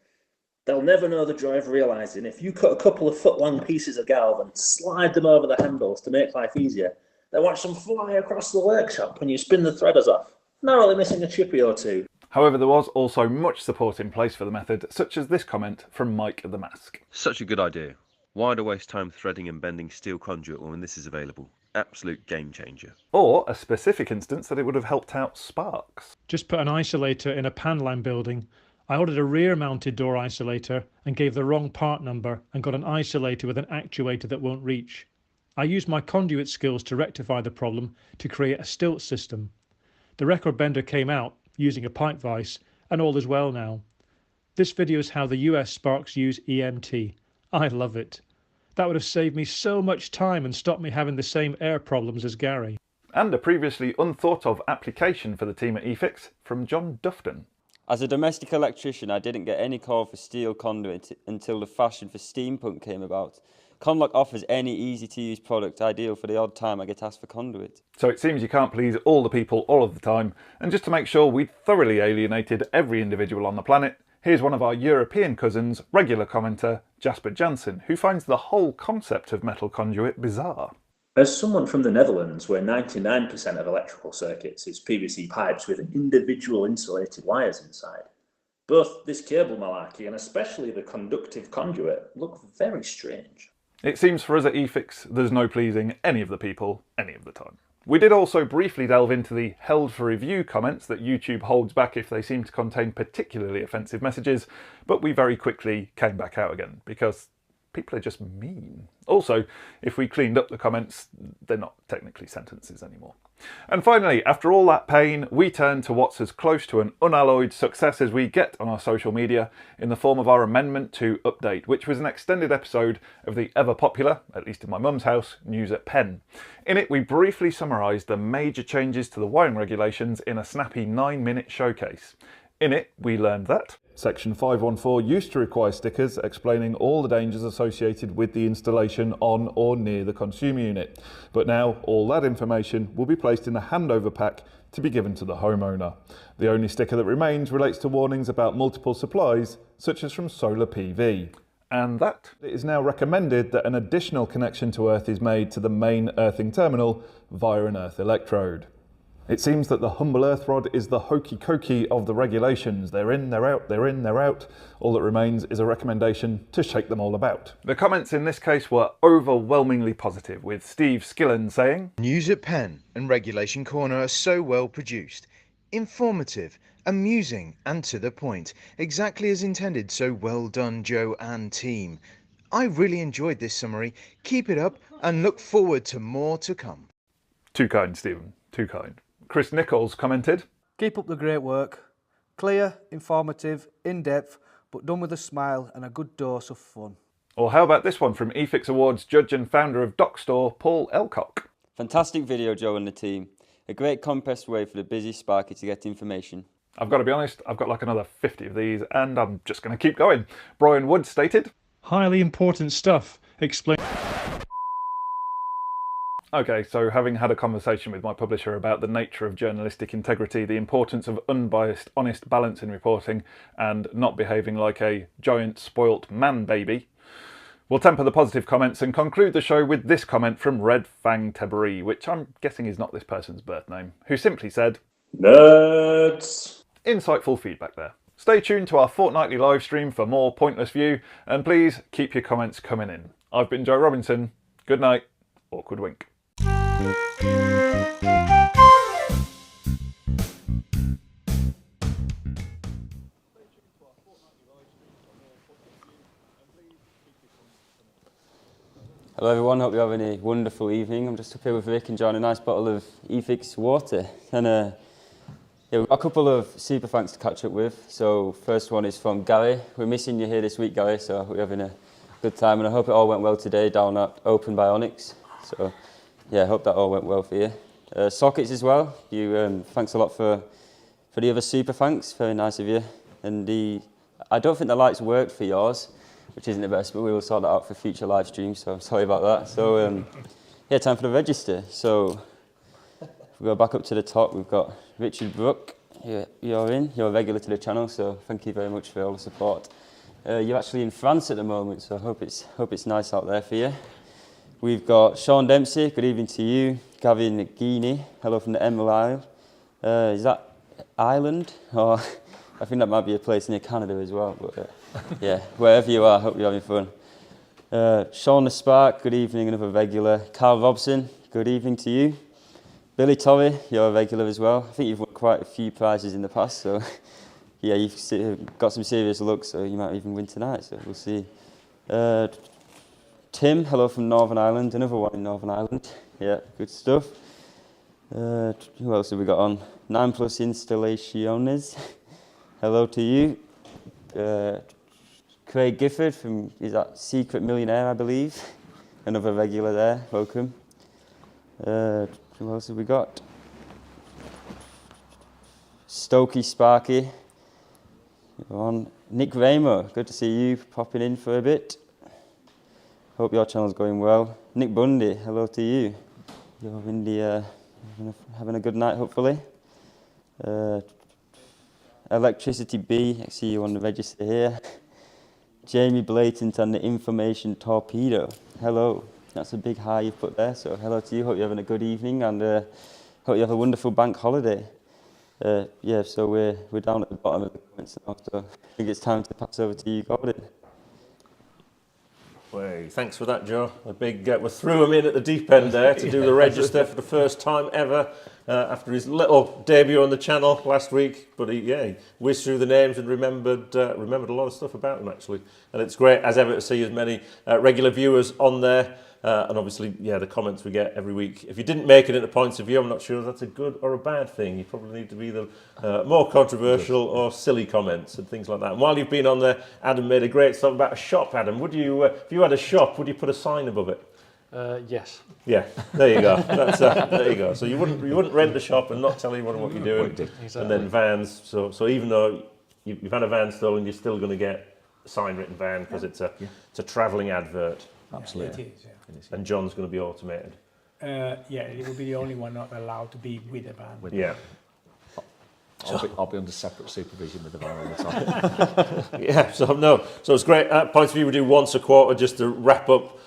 They'll never know the joy of realising if you cut a couple of foot-long pieces of galv and slide them over the handles to make life easier, they'll watch them fly across the workshop when you spin the threaders off, narrowly missing a chippy or two. However, there was also much support in place for the method, such as this comment from Mike the Mask. Such a good idea. Why do I waste time threading and bending steel conduit when this is available? Absolute game changer. Or a specific instance that it would have helped out Sparks. Just put an isolator in a panline building. I ordered a rear-mounted door isolator and gave the wrong part number and got an isolator with an actuator that won't reach. I used my conduit skills to rectify the problem to create a stilt system. The record bender came out using a pipe vise, and all is well now. This video is how the US Sparks use EMT. I love it. That would have saved me so much time and stopped me having the same air problems as Gary. And a previously unthought of application for the team at eFIXX from John Dufton. As a domestic electrician, I didn't get any call for steel conduit until the fashion for steampunk came about. Conlock offers any easy-to-use product ideal for the odd time I get asked for conduit. So it seems you can't please all the people all of the time, and just to make sure we'd thoroughly alienated every individual on the planet, here's one of our European cousins, regular commenter Jasper Jansen, who finds the whole concept of metal conduit bizarre. As someone from the Netherlands, where 99% of electrical circuits is PVC pipes with individual insulated wires inside, both this cable malarkey and especially the conductive conduit look very strange. It seems for us at eFIXX there's no pleasing any of the people, any of the time. We did also briefly delve into the held for review comments that YouTube holds back if they seem to contain particularly offensive messages, but we very quickly came back out again because people are just mean. Also, if we cleaned up the comments, they're not technically sentences anymore. And finally, after all that pain, we turn to what's as close to an unalloyed success as we get on our social media in the form of our Amendment 2 update, which was an extended episode of the ever popular, at least in my mum's house, News at Penn. In it, we briefly summarised the major changes to the wiring regulations in a snappy 9-minute showcase. In it, we learned that Section 514 used to require stickers explaining all the dangers associated with the installation on or near the consumer unit, but now all that information will be placed in a handover pack to be given to the homeowner. The only sticker that remains relates to warnings about multiple supplies, such as from solar PV. And that it is now recommended that an additional connection to earth is made to the main earthing terminal via an earth electrode. It seems that the humble earth rod is the hokey-cokey of the regulations. They're in, they're out, they're in, they're out. All that remains is a recommendation to shake them all about. The comments in this case were overwhelmingly positive, with Steve Skillen saying, News at Penn and Regulation Corner are so well produced, informative, amusing and to the point, exactly as intended, so well done Joe and team. I really enjoyed this summary. Keep it up and look forward to more to come. Too kind, Stephen, too kind. Chris Nichols commented, Keep up the great work. Clear, informative, in-depth, but done with a smile and a good dose of fun. Or how about this one from eFIXX Awards judge and founder of Dock Store, Paul Elcock? Fantastic video, Joe and the team. A great compressed way for the busy Sparky to get information. I've got to be honest, I've got like another 50 of these and I'm just going to keep going. Brian Wood stated, Highly important stuff. Explain. okay, so having had a conversation with my publisher about the nature of journalistic integrity, the importance of unbiased, honest balance in reporting, and not behaving like a giant spoilt man baby, we'll temper the positive comments and conclude the show with this comment from Red Fang Teberi, which I'm guessing is not this person's birth name, who simply said, Nerds! Insightful feedback there. Stay tuned to our fortnightly live stream for more Pointless View, and please keep your comments coming in. I've been Joe Robinson. Good night. Awkward wink. Hello everyone, hope you're having a wonderful evening. I'm just up here with Rick enjoying a nice bottle of eFIXX water. And yeah, we've got a couple of super thanks to catch up with. So first one is from Gary. We're missing you here this week, Gary, so I hope you're having a good time. And I hope it all went well today down at Open Bionics. So yeah, I hope that all went well for you. Sockets as well, you thanks a lot for the other super thanks, very nice of you. And I don't think the lights worked for yours, which isn't the best, but we will sort that out for future live streams, so sorry about that. So yeah, time for the register. So if we go back up to the top, we've got Richard Brook. You're a regular to the channel, so thank you very much for all the support. You're actually in France at the moment, so I hope it's nice out there for you. We've got Sean Dempsey, good evening to you. Gavin Guinea, hello from the Emerald Isle. Is that Ireland? Or I think that might be a place near Canada as well, but yeah, wherever you are, I hope you're having fun. Sean the Spark, good evening, another regular. Carl Robson, good evening to you. Billy Torrey, you're a regular as well. I think you've won quite a few prizes in the past, so yeah, you've got some serious luck, so you might even win tonight, so we'll see. Tim, hello from Northern Ireland, another one in Northern Ireland. Yeah, good stuff. Who else have we got on? 9 Plus Installaciones, hello to you. Craig Gifford from, is that Secret Millionaire, I believe? Another regular there, welcome. Who else have we got? Stokey Sparky. Go on. Nick Raymer, good to see you popping in for a bit. Hope your channel's going well. Nick Bundy, hello to you. You're in the, having a good night, hopefully. Electricity B, I see you on the register here. Jamie Blatant and the Information Torpedo. Hello. That's a big hi you've put there, so hello to you. Hope you're having a good evening and hope you have a wonderful bank holiday. Yeah, so we're down at the bottom of the comments now, so I think it's time to pass over to you, Gordon. Well, thanks for that, Joe. A big, we threw him in at the deep end there to do the register for the first time ever after his little debut on the channel last week. But he whizzed through the names and remembered a lot of stuff about them actually. And it's great as ever to see as many regular viewers on there. And obviously, yeah, the comments we get every week. If you didn't make it into points of view, I'm not sure if that's a good or a bad thing. You probably need to be the more controversial or silly comments and things like that. And while you've been on there, Adam made a great stuff about a shop. Adam, would you, if you had a shop, would you put a sign above it? Yes. Yeah, there you go. That's, there you go. So you wouldn't rent a shop and not tell anyone what you're doing. Exactly. And then vans. So even though you've had a van stolen, you're still going to get a sign written van because it's a travelling advert. Absolutely. It is, yeah. And John's going to be automated. Yeah, it will be the only one not allowed to be with a van. Yeah. I'll be under separate supervision with the van all the time. Yeah, so it's great. Points of view we do once a quarter just to wrap up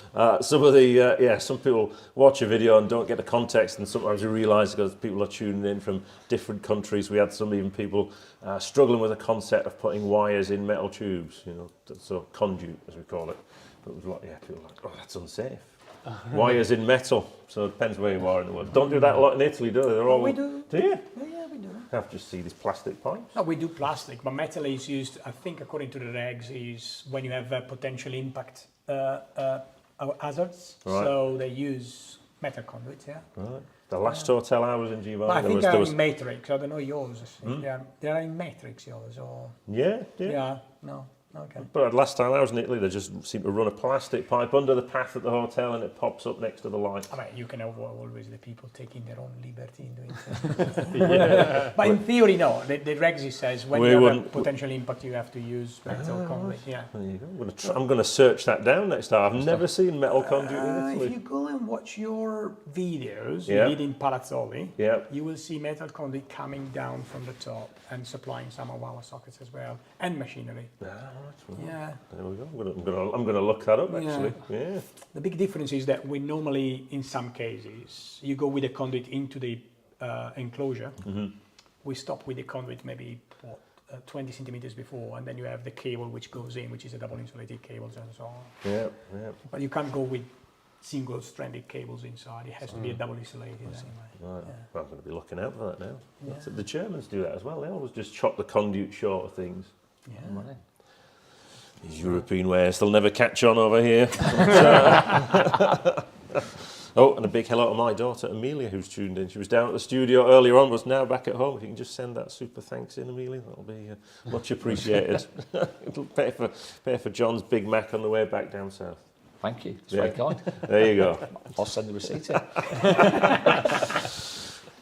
some of the, some people watch a video and don't get the context, and sometimes we realise because people are tuning in from different countries. We had some even people struggling with the concept of putting wires in metal tubes, so conduit as we call it. But it was like, people were like, oh, that's unsafe. Wires in metal, so it depends where you are in the world. Don't do that a lot in Italy, do they? They're all. We do. Do you? Yeah, we do. I have to just see these plastic pipes. No, we do plastic, but metal is used, I think, according to the regs, is when you have potential impact hazards. Right. So they use metal conduits, yeah. Right. The last hotel I was in, Giovanni, I think there was in Matrix. I don't know yours. They are in Matrix, yours, or Yeah. yeah, no. Okay. But last time I was in Italy, they just seemed to run a plastic pipe under the path at the hotel, and it pops up next to the light. I mean, you can have always the people taking their own liberty in doing things. But in theory, no. The regs says when you have a potential impact, you have to use metal conduit. Yeah. There you go. I'm going to search that down next time. I've never seen metal conduit in Italy. If you go and watch your videos you did in Palazzoli, you will see metal conduit coming down from the top and supplying some of our sockets as well, and machinery. Yeah. There we go. I'm going to look that up actually. Yeah. The big difference is that we normally, in some cases, you go with the conduit into the enclosure. We stop with the conduit maybe 20 centimeters before, and then you have the cable which goes in, which is a double insulated cables and so on. Yeah. But you can't go with single stranded cables inside. It has to be a double insulated anyway. Right. Well, I'm going to be looking out for that now. The Germans do that as well. They always just chop the conduit short of things. Yeah. These European wares, they'll never catch on over here. Oh, and a big hello to my daughter Amelia, who's tuned in. She was down at the studio earlier on, was now back at home. If you can just send that super thanks in, Amelia, that'll be much appreciated. It'll pay for John's Big Mac on the way back down south. Thank you. It's very kind. There you go. I'll send the receipt in.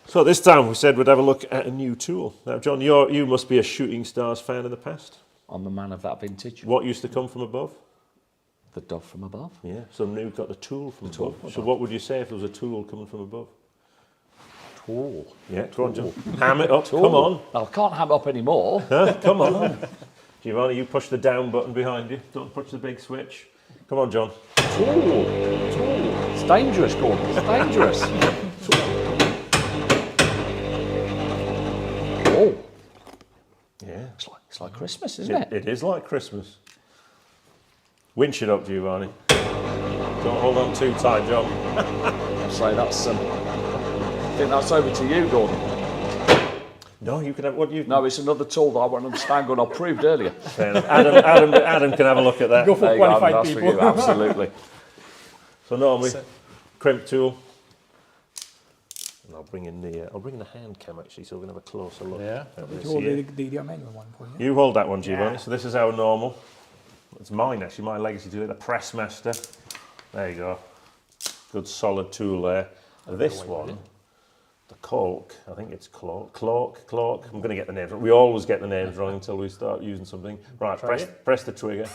So this time we said we'd have a look at a new tool. Now, John, you must be a Shooting Stars fan in the past. I'm a man of that vintage. What used to come from above? The dove from above. Yeah, so now we've got the tool from above. So what would you say if there was a tool coming from above? Tool. Yeah, come on, John. Ham it up, Tool. come on. I can't ham it up anymore. Huh? Come on. Giovanni, you push the down button behind you. Don't push the big switch. Come on, John. Tool. It's dangerous, Gordon. It's dangerous. Oh. Yeah. It's like Christmas, isn't it? It is like Christmas. Winch it up, Giovanni. Don't hold on too tight, John. So that's I think that's over to you, Gordon. No, you can have what you. No, it's another tool that I won't understand. I proved earlier. Fair enough. Adam can have a look at that. Go for qualified that's people. For you, absolutely. So normally, crimp tool. And I'll bring in the hand cam actually, so we're gonna have a closer look. Yeah. At this You hold here. the manual one for you. You hold that one, Giovanni. So this is our normal. It's mine actually, my legacy tool, the Pressmaster. There you go. Good solid tool there. This one, the Klauke, I think it's Klauke. I'm going to get the names wrong. We always get the names wrong until we start using something. Right, press the trigger.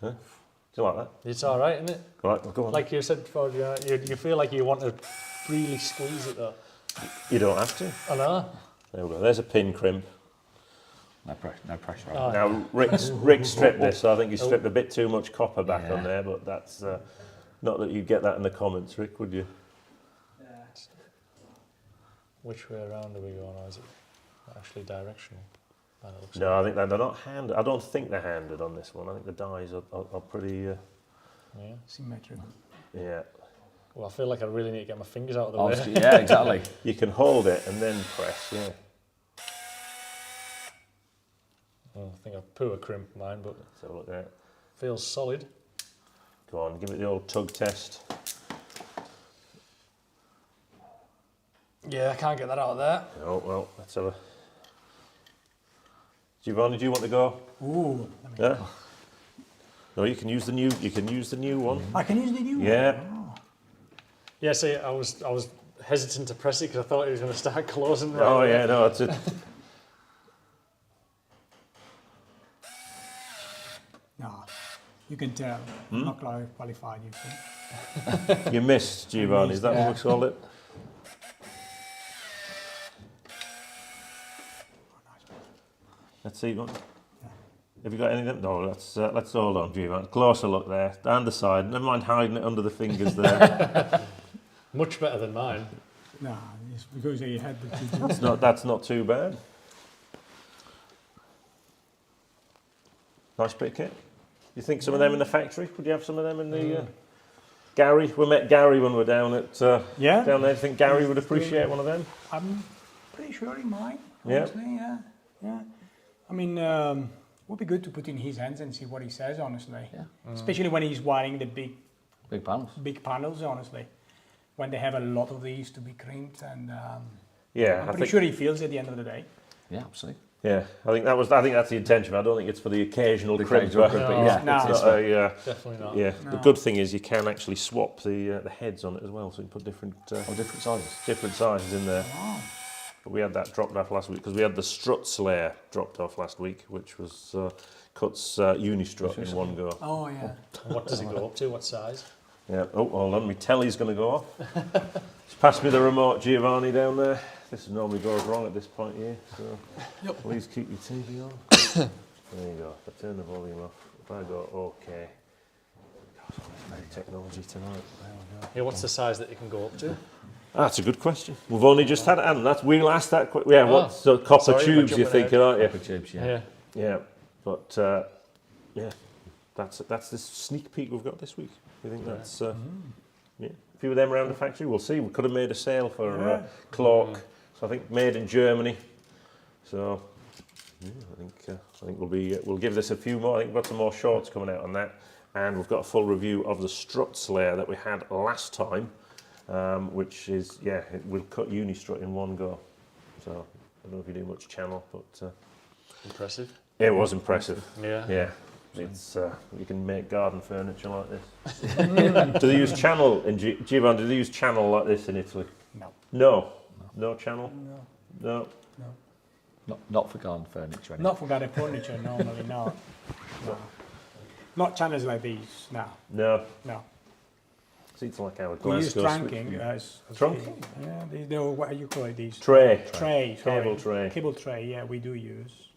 Huh? Do you like that? It's all right, isn't it? Right, well, go on. Like you said before, you feel like you want to really squeeze it though. You don't have to. I know. There we go. There's a pin crimp. No pressure. Oh, Now, Rick stripped this, so I think he stripped a bit too much copper back on there, but that's not that you'd get that in the comments, Rick, would you? Which way around are we going, or is it actually directional? No, I think they're not handed. I don't think they're handed on this one. I think the dies are pretty... Symmetrical. Yeah. Well, I feel like I really need to get my fingers out of the way. Yeah, exactly. You can hold it and then press, yeah. I think I've put a crimp mine, but Let's have a look at it. Feels solid. Go on, give it the old tug test. Yeah, I can't get that out of there. Oh, well, let's have a... Giovanni, do you want to go? Ooh. Yeah? No, you can use the new one. I can use the new one? Yeah. Oh. Yeah, see, I was hesitant to press it because I thought it was going to start closing right Oh, away. yeah, no, that's it. No, you can tell. I'm not qualified, you see. You missed, Giovanni, is that what we call it? Let's see. Have you got anything? No, let's hold on, Giovanni. Closer look there. And the side. Never mind hiding it under the fingers there. Much better than mine. No, it's because you had the two. That's not too bad. Nice bit of kit. You think some of them in the factory? Would you have some of them in the... Gary, we met Gary when we were down at down there. Do you think Gary would appreciate one of them? I'm pretty sure he might, Yeah. honestly, yeah. I mean, would be good to put in his hands and see what he says, honestly. Yeah. Especially when he's wiring the big panels, honestly. When they have a lot of these to be crimped, and Yeah, I'm pretty sure he feels at the end of the day. Yeah, absolutely. Yeah, I think that's the intention. I don't think it's for the occasional crimper. Yeah, No. It's not a, Definitely not. yeah. The good thing is you can actually swap the heads on it as well, so you can put different different sizes. In there. But we had that dropped off last week because we had the struts layer dropped off last week, which was cuts unistrut in one go. Oh, yeah. What does it go up to? What size? Yeah. Oh, hold on, my telly's going to go off. Just pass me the remote, Giovanni, down there. This normally goes wrong at this point here, so please keep your TV on. There you go. If I turn the volume off, if I go OK. God, very technology tonight. There we go. Yeah, what's the size that it can go up to? That's a good question. We've only just had it, and we'll ask that. Yeah, what so copper tubes you're thinking, aren't you? Copper tubes, yeah. Yeah, but yeah, that's the sneak peek we've got this week. You think that's yeah? A few of them around the factory. We'll see. We could have made a sale for Klauke, so I think made in Germany. So yeah, I think we'll give this a few more. I think we've got some more shorts coming out on that, and we've got a full review of the struts layer that we had last time. Which is, it will cut unistrut in one go. So, I don't know if you do much channel, but... Impressive. It was impressive. Yeah. Yeah. It's, you can make garden furniture like this. Do they use channel, in Giovanni, do they use channel like this in Italy? No. No? No channel? No. Not for garden furniture. Anyway. Not for garden furniture, normally, no. Not channels like these, no. No. No. It's like our We use Glasgow trunking. Trunking? Yeah, these, what do you call it? These Tray. Tray. Cable sorry. tray. Cable tray, yeah, we do use.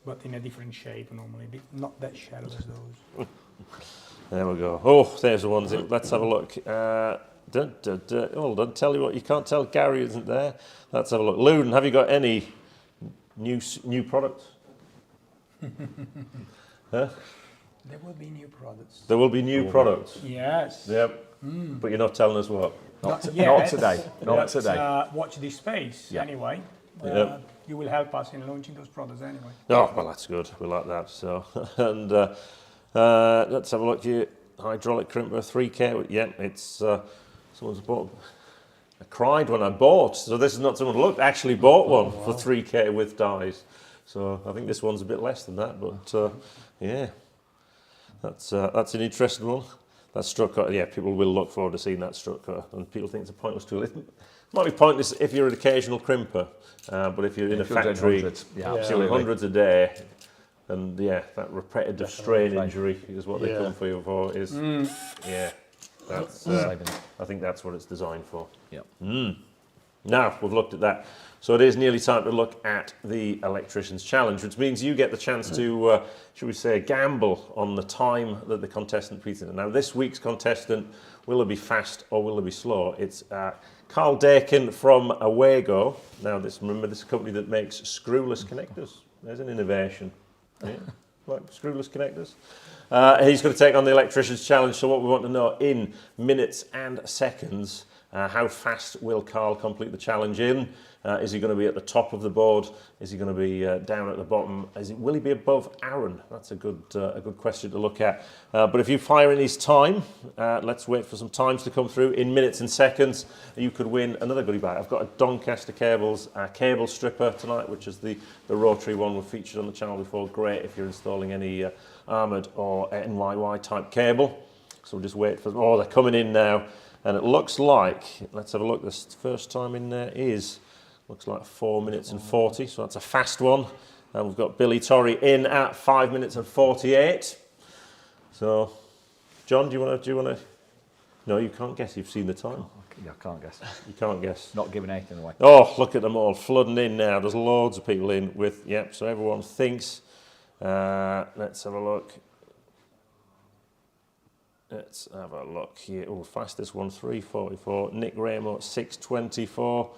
But in a different shape normally, not that shallow as those. There we go. Oh, there's the ones. Let's have a look. Hold on, tell you what, you can't tell Gary isn't there. Let's have a look. Lewden, have you got any new products? Huh? There will be new products. There will be new products. Yes. Yep. But you're not telling us what. Not today. Not today. Watch this space anyway. Yep. You will help us in launching those products anyway. Oh, well, that's good. We like that. So, and let's have a look here. Hydraulic crimper, 3K. Yeah, it's someone's bought. I cried when I bought. So this is not someone actually bought one for 3K with dies. So I think this one's a bit less than that, but yeah. That's an interesting one. That strut cutter, people will look forward to seeing that strut cutter, and people think it's a pointless tool. It might be pointless if you're an occasional crimper, but if you're in a factory, doing hundreds a day, and that repetitive strain injury is what they come for you for. That's I think that's what it's designed for. Yeah. Now we've looked at that. So it is nearly time to look at the Electricians Challenge, which means you get the chance to, should we say, gamble on the time that the contestant beats it. Now this week's contestant, will it be fast or will it be slow? It's Carl Dakin from Wago. Now remember this is a company that makes screwless connectors. There's an innovation. Yeah, like screwless connectors. He's going to take on the Electricians Challenge. So what we want to know in minutes and seconds, how fast will Carl complete the challenge in? Is he going to be at the top of the board? Is he going to be down at the bottom? Will he be above Aaron? That's a good question to look at. But if you fire in his time, let's wait for some times to come through in minutes and seconds. You could win another goodie bag. I've got a Doncaster Cables cable stripper tonight, which is the rotary one we've featured on the channel before. Great if you're installing any armoured or NYY type cable. So we'll just wait for them. Oh, they're coming in now. And it looks like, let's have a look, this first time in there looks like 4 minutes and 40, so that's a fast one. And we've got Billy Torrey in at 5 minutes and 48. So, John, do you want to? No, you can't guess. You've seen the time. Yeah, I can't guess. You can't guess. Not giving anything away. Oh, look at them all flooding in now. There's loads of people in with, so everyone thinks. Let's have a look. Let's have a look here. Oh, fastest one, 3:44. Nick Ramo, 6:24.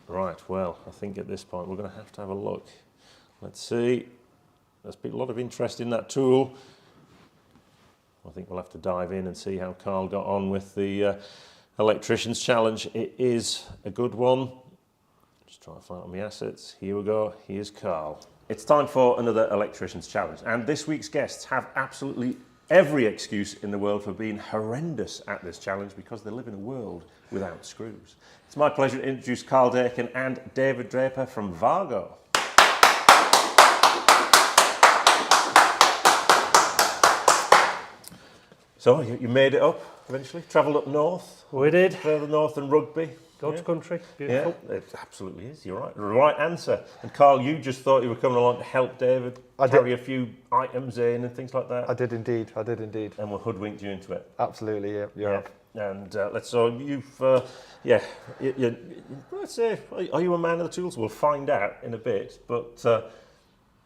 Right, well, I think at this point we're going to have a look. Let's see. There's been a lot of interest in that tool. I think we'll have to dive in and see how Carl got on with the Electricians Challenge. It is a good one. Just trying to find out my assets. Here we go. Here's Carl. It's time for another Electricians Challenge. And this week's guests have absolutely every excuse in the world for being horrendous at this challenge because they live in a world without screws. It's my pleasure to introduce Carl Dakin and David Draper from Wago. So you made it up eventually, travelled up north. We did. Further north than Rugby. God's country, beautiful. Yeah, it absolutely is, you're right. The right answer. And Carl, you just thought you were coming along to help David carry a few items in and things like that. I did indeed. And we hoodwinked you into it. Absolutely, yeah. And let's say, are you a man of the tools? We'll find out in a bit. But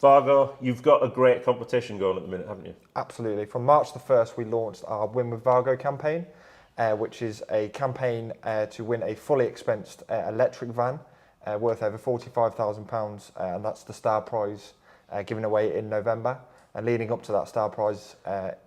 Wago, you've got a great competition going at the minute, haven't you? Absolutely. From March the 1st, we launched our Win with Wago campaign, which is a campaign to win a fully expensed electric van worth over £45,000, and that's the star prize given away in November. And leading up to that star prize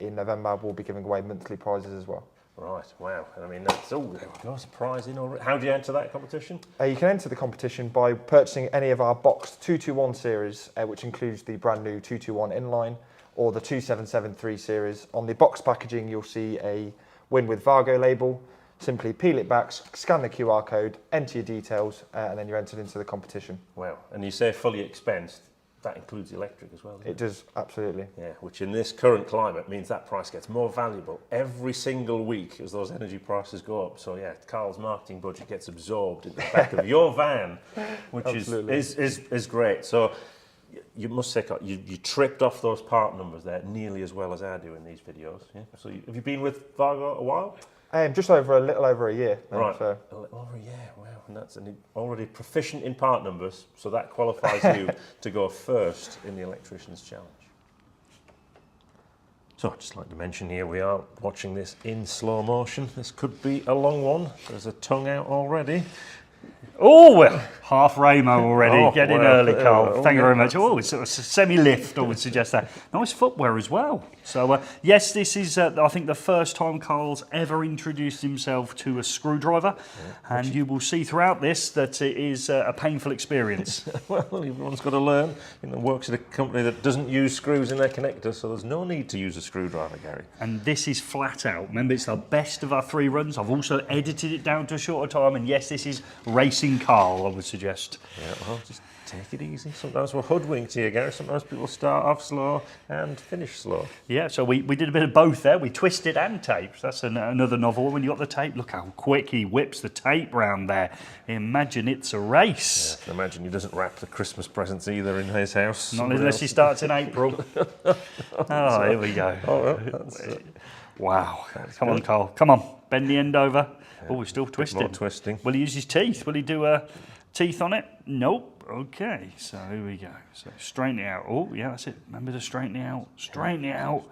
in November, we'll be giving away monthly prizes as well. Right, wow. I mean, that's there we go, a prize in already. How do you enter that competition? You can enter the competition by purchasing any of our boxed 221 series, which includes the brand new 221 inline or the 2773 series. On the box packaging, you'll see a Win with Wago label. Simply peel it back, scan the QR code, enter your details, and then you're entered into the competition. Wow, and you say fully expensed. That includes electric as well, doesn't it does, absolutely. Yeah, which in this current climate means that price gets more valuable every single week as those energy prices go up. So yeah, Carl's marketing budget gets absorbed in the back of your van, which is great. So you must say, Carl, you tripped off those part numbers there nearly as well as I do in these videos. Yeah. So have you been with Wago a while? Just a little over a year. Right, so. a little over a year, wow. And that's already proficient in part numbers, so that qualifies you to go first in the Electricians Challenge. So I'd just like to mention here, we are watching this in slow motion. This could be a long one. There's a tongue out already. Oh, well, half Ramo already. Oh, Get in well, early, Carl. Thank you very much. Oh, it's sort of semi-lift, I would suggest that. Nice footwear as well. So, yes, this is, I think, the first time Carl's ever introduced himself to a screwdriver. Yeah, and you will see throughout this that it is a painful experience. Well, everyone's got to learn. Works at a company that doesn't use screws in their connectors, so there's no need to use a screwdriver, Gary. And this is flat out. Remember, it's the best of our 3 runs. I've also edited it down to a shorter time. And yes, this is racing Carl, I would suggest. Yeah, well, just take it easy. Sometimes we're hoodwinked here, Gary. Sometimes people start off slow and finish slow. Yeah, so we did a bit of both there. We twisted and taped. That's another novel. When you got the tape, look how quick he whips the tape round there. Imagine it's a race. Yeah, I can imagine he doesn't wrap the Christmas presents either in his house. Not unless he starts in April. Oh, here we go. Oh, well, wow. Come on, Carl. Come on. Bend the end over. Oh, we're still twisting. More twisting. Will he use his teeth? Will he do teeth on it? Nope. Okay, so here we go. So straighten it out. Oh, yeah, that's it. Remember to straighten it out. Straighten it out.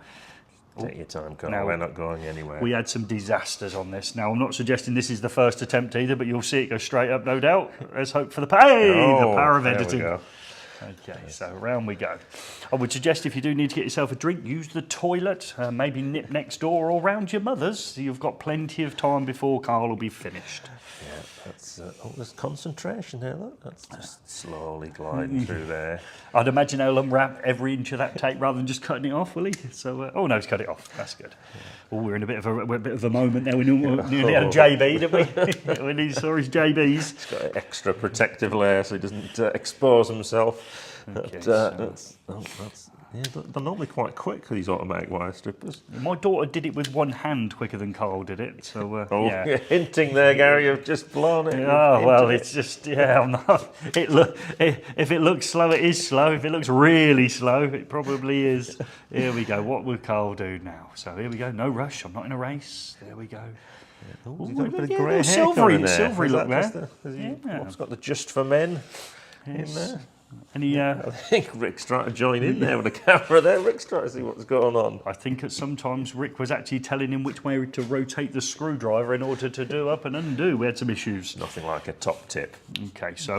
Take your time, Carl. We're not going anywhere. We had some disasters on this. Now, I'm not suggesting this is the first attempt either, but you'll see it go straight up, no doubt. Let's hope for the power of editing. There we go. Okay, so round we go. I would suggest if you do need to get yourself a drink, use the toilet, maybe nip next door or round your mother's. You've got plenty of time before Carl will be finished. Yeah, that's there's concentration there. That's just slowly gliding through there. I'd imagine he'll unwrap every inch of that tape rather than just cutting it off, will he? So, oh no, he's cut it off. That's good. Yeah. Oh, we're in a bit of a moment there. We nearly had a JB, didn't we? When he saw his JBs. He's got an extra protective layer so he doesn't expose himself. Okay, they're normally quite quick, these automatic wire strippers. My daughter did it with one hand quicker than Carl did it. So, yeah. You're hinting there, Gary, you've just blown it. Oh, well, it's just, I'm not. If it looks slow, it is slow. If it looks really slow, it probably is. Here we go. What will Carl do now? So here we go. No rush. I'm not in a race. There we go. Yeah. Ooh, he's got a bit of grey hair silvery look there. What's got the Just for Men in there? I think Rick's trying to join in there with the camera there. Rick's trying to see what's going on. I think that sometimes Rick was actually telling him which way to rotate the screwdriver in order to do up and undo. We had some issues. Nothing like a top tip. Okay, so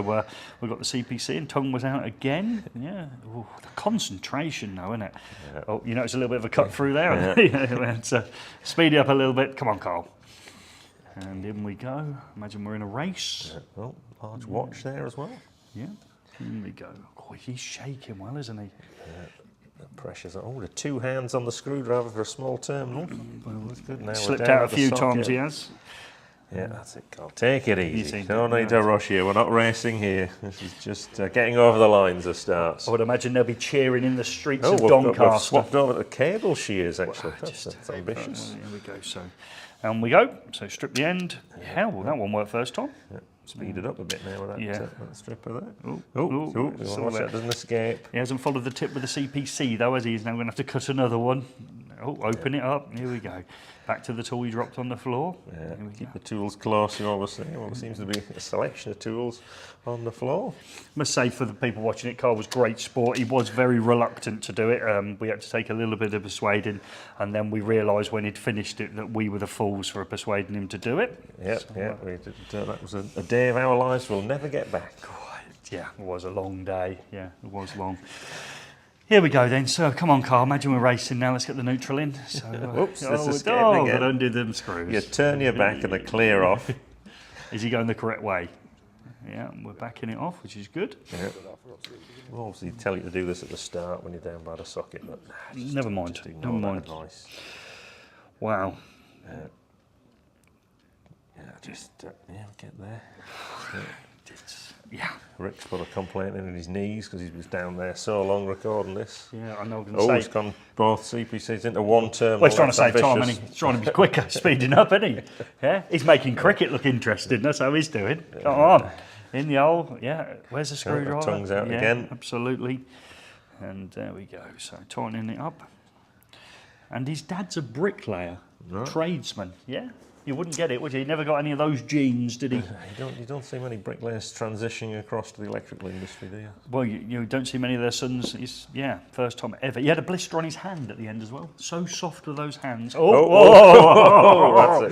we've got the CPC and tongue was out again. Yeah. Ooh, the concentration though, isn't it? Yeah. Oh, you notice a little bit of a cut through there. Yeah. So speed it up a little bit. Come on, Carl. And in we go. Imagine we're in a race. Yeah. Oh, large watch there as well. Yeah. Here we go. Oh, he's shaking well, isn't he? Yeah. Pressures. Oh, the 2 hands on the screwdriver for a small terminal. Well, that's good. Now Slipped we're down out a at the few socket. times, he has. Yeah, that's it, Carl. Take it easy. Easy. No need to rush here. We're not racing here. This is just getting over the lines of starts. I would imagine they'll be cheering in the streets of we've Doncaster. swapped over to the cable shears, actually. That's ambitious. Here we go. So, and we go. So strip the end. Yeah, well, that one worked first time. Yeah. Speed it up a bit now with that, that stripper there. Oh, Watch that doesn't escape. He hasn't followed the tip with the CPC though, has he? He's now going to have to cut another one. Oh, open it up. Here we go. Back to the tool he dropped on the floor. Yeah, keep the tools close, you obviously. Well, there seems to be a selection of tools on the floor. Must say for the people watching it, Carl was great sport. He was very reluctant to do it. We had to take a little bit of persuading, and then we realised when he'd finished it that we were the fools for persuading him to do it. We did, that was a day of our lives we'll never get back. Yeah, it was a long day. Yeah, it was long. Here we go then. So come on, Carl. Imagine we're racing now. Let's get the neutral in. So, Oops, this is getting again. Undo them screws. You turn your back and they clear off. Is he going the correct way? Yeah, we're backing it off, which is good. Yeah. We'll obviously tell you to do this at the start when you're down by the socket, but never mind. Never mind. Advice. Wow. Get there. Yeah. Rick's put a complaint in his knees because he was down there so long recording this. Yeah, I know. He's gone both CPCs into one term. Well, he's trying to save time, and he's trying to be quicker, speeding up, isn't he? Yeah, he's making cricket look interesting. That's how he's doing. Come on, in the hole. Yeah, where's the screwdriver? Tongue's out again. Absolutely. And there we go. So tightening it up. And his dad's a bricklayer, tradesman. Yeah. You wouldn't get it, would you? He never got any of those genes, did he? You don't see many bricklayers transitioning across to the electrical industry, do you? Well, you don't see many of their sons. First time ever. He had a blister on his hand at the end as well. So soft with those hands. That's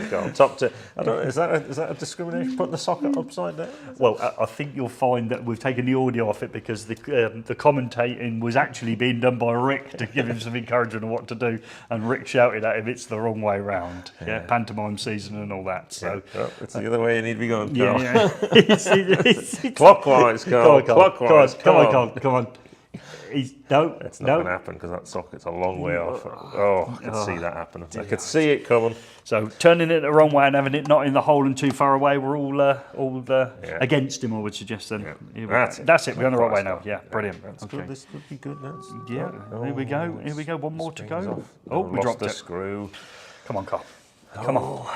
it, Carl. Top tip. Is that a discrimination? Putting the socket upside down? Well, I think you'll find that we've taken the audio off it because the commentating was actually being done by Rick to give him some encouragement on what to do, and Rick shouted at him, "It's the wrong way round." Yeah, pantomime season and all that. So it's the other way you need to be going, Carl. Yeah. Clockwise, Carl. Clockwise. Come on, Carl. Come on. It's not going to happen because that socket's a long way off. I could see that happening. I could see it coming. So turning it the wrong way and having it not in the hole and too far away, we're all against him, I would suggest then. Yeah. That's it. We're on the right way now. Yeah, brilliant. That's good. This could be good. Here we go. Here we go. One more to go. We dropped the screw. Come on, Carl. Come on.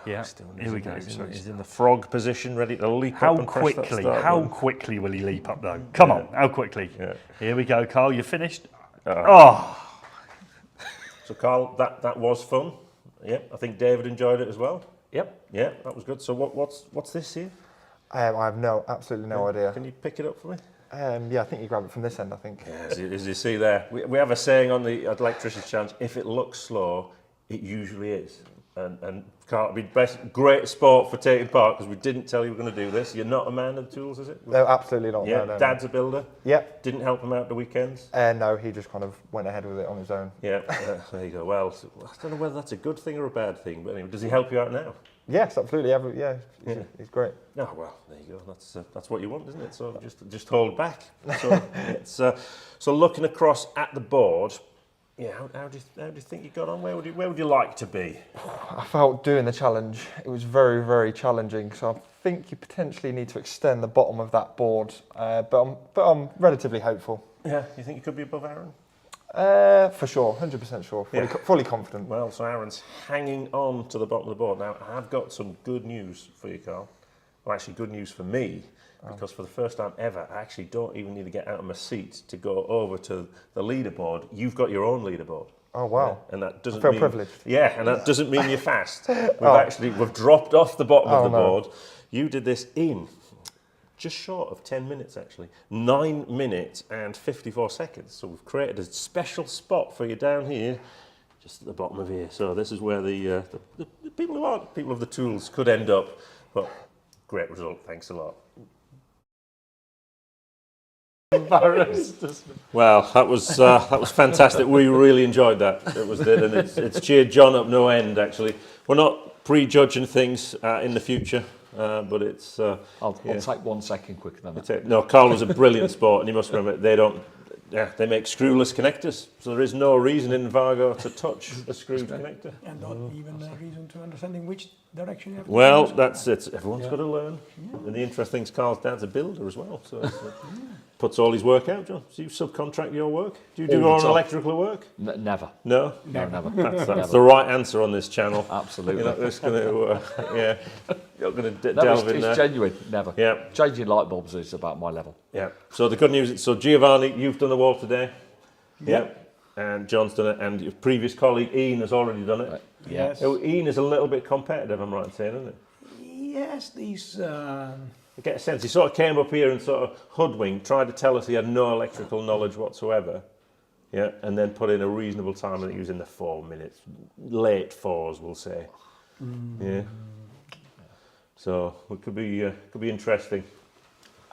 Yeah, here we go. He's in the frog position, ready to leap up and press that start button. How quickly will he leap up, though? Come on, how quickly? Yeah. Here we go, Carl. You finished? So, Carl, that was fun. Yep, I think David enjoyed it as well. Yep. Yeah, that was good. So, what's this here? I have absolutely no idea. Can you pick it up for me? I think you grab it from this end, I think. Yeah, as you see there, we have a saying on the Electricians Challenge, if it looks slow, it usually is. And Carl, it'd be great sport for taking part because we didn't tell you we were going to do this. You're not a man of tools, is it? No, absolutely not. Yeah, no. Dad's a builder? Yep. Didn't help him out the weekends? No, he just kind of went ahead with it on his own. Yeah, there you go. Well, I don't know whether that's a good thing or a bad thing, but anyway, does he help you out now? Yes, absolutely. He's great. Oh, well, there you go. That's what you want, isn't it? So just hold back. So, so looking across at the board, yeah, how do you think you got on? Where would you like to be? I felt doing the challenge, it was very, very challenging. So I think you potentially need to extend the bottom of that board, but I'm relatively hopeful. Yeah, you think you could be above Aaron? For sure, 100% sure, fully confident. Well, so Aaron's hanging on to the bottom of the board. Now, I've got some good news for you, Carl. Well, actually, good news for me, because for the first time ever, I actually don't even need to get out of my seat to go over to the leaderboard. You've got your own leaderboard. Oh, wow. Yeah, and that doesn't I feel mean, privileged. Yeah, and that doesn't mean you're fast. We've dropped off the bottom of the board. You did this in just short of 10 minutes, actually. 9 minutes and 54 seconds. So we've created a special spot for you down here, just at the bottom of here. So this is where the people who aren't people of the tools could end up. But great result. Thanks a lot. Well, that was fantastic. We really enjoyed that. It was good, and it's cheered John up no end. Actually, we're not prejudging things in the future, but it's. I'll take 1 second quicker than that. No, Carl was a brilliant sport, and you must remember they don't. they make screwless connectors, so there is no reason in Wago to touch a screwed connector. And not even a reason to understanding which direction you have to Well, use. that's it. Everyone's got to learn. And the interesting thing is Carl's dad's a builder as well, so it puts all his work out, John. Do you subcontract your work? Do you do your own electrical work? Never. No? Never. That's the right answer on this channel. Absolutely. You're not just going to, you're going to No, delve in it's there. genuine. Never. Yeah. Changing light bulbs is about my level. Yeah. So the good news is, so Giovanni, you've done the wall today. Yep. And John's done it, and your previous colleague Ian has already done it. Yes. Oh, Ian is a little bit competitive, I'm right in saying, isn't it? Yes, these... I get a sense he sort of came up here and sort of hoodwinked, tried to tell us he had no electrical knowledge whatsoever. Yeah, and then put in a reasonable time. I think he was in the 4 minutes, late 4s, we'll say. Yeah. So it could be interesting.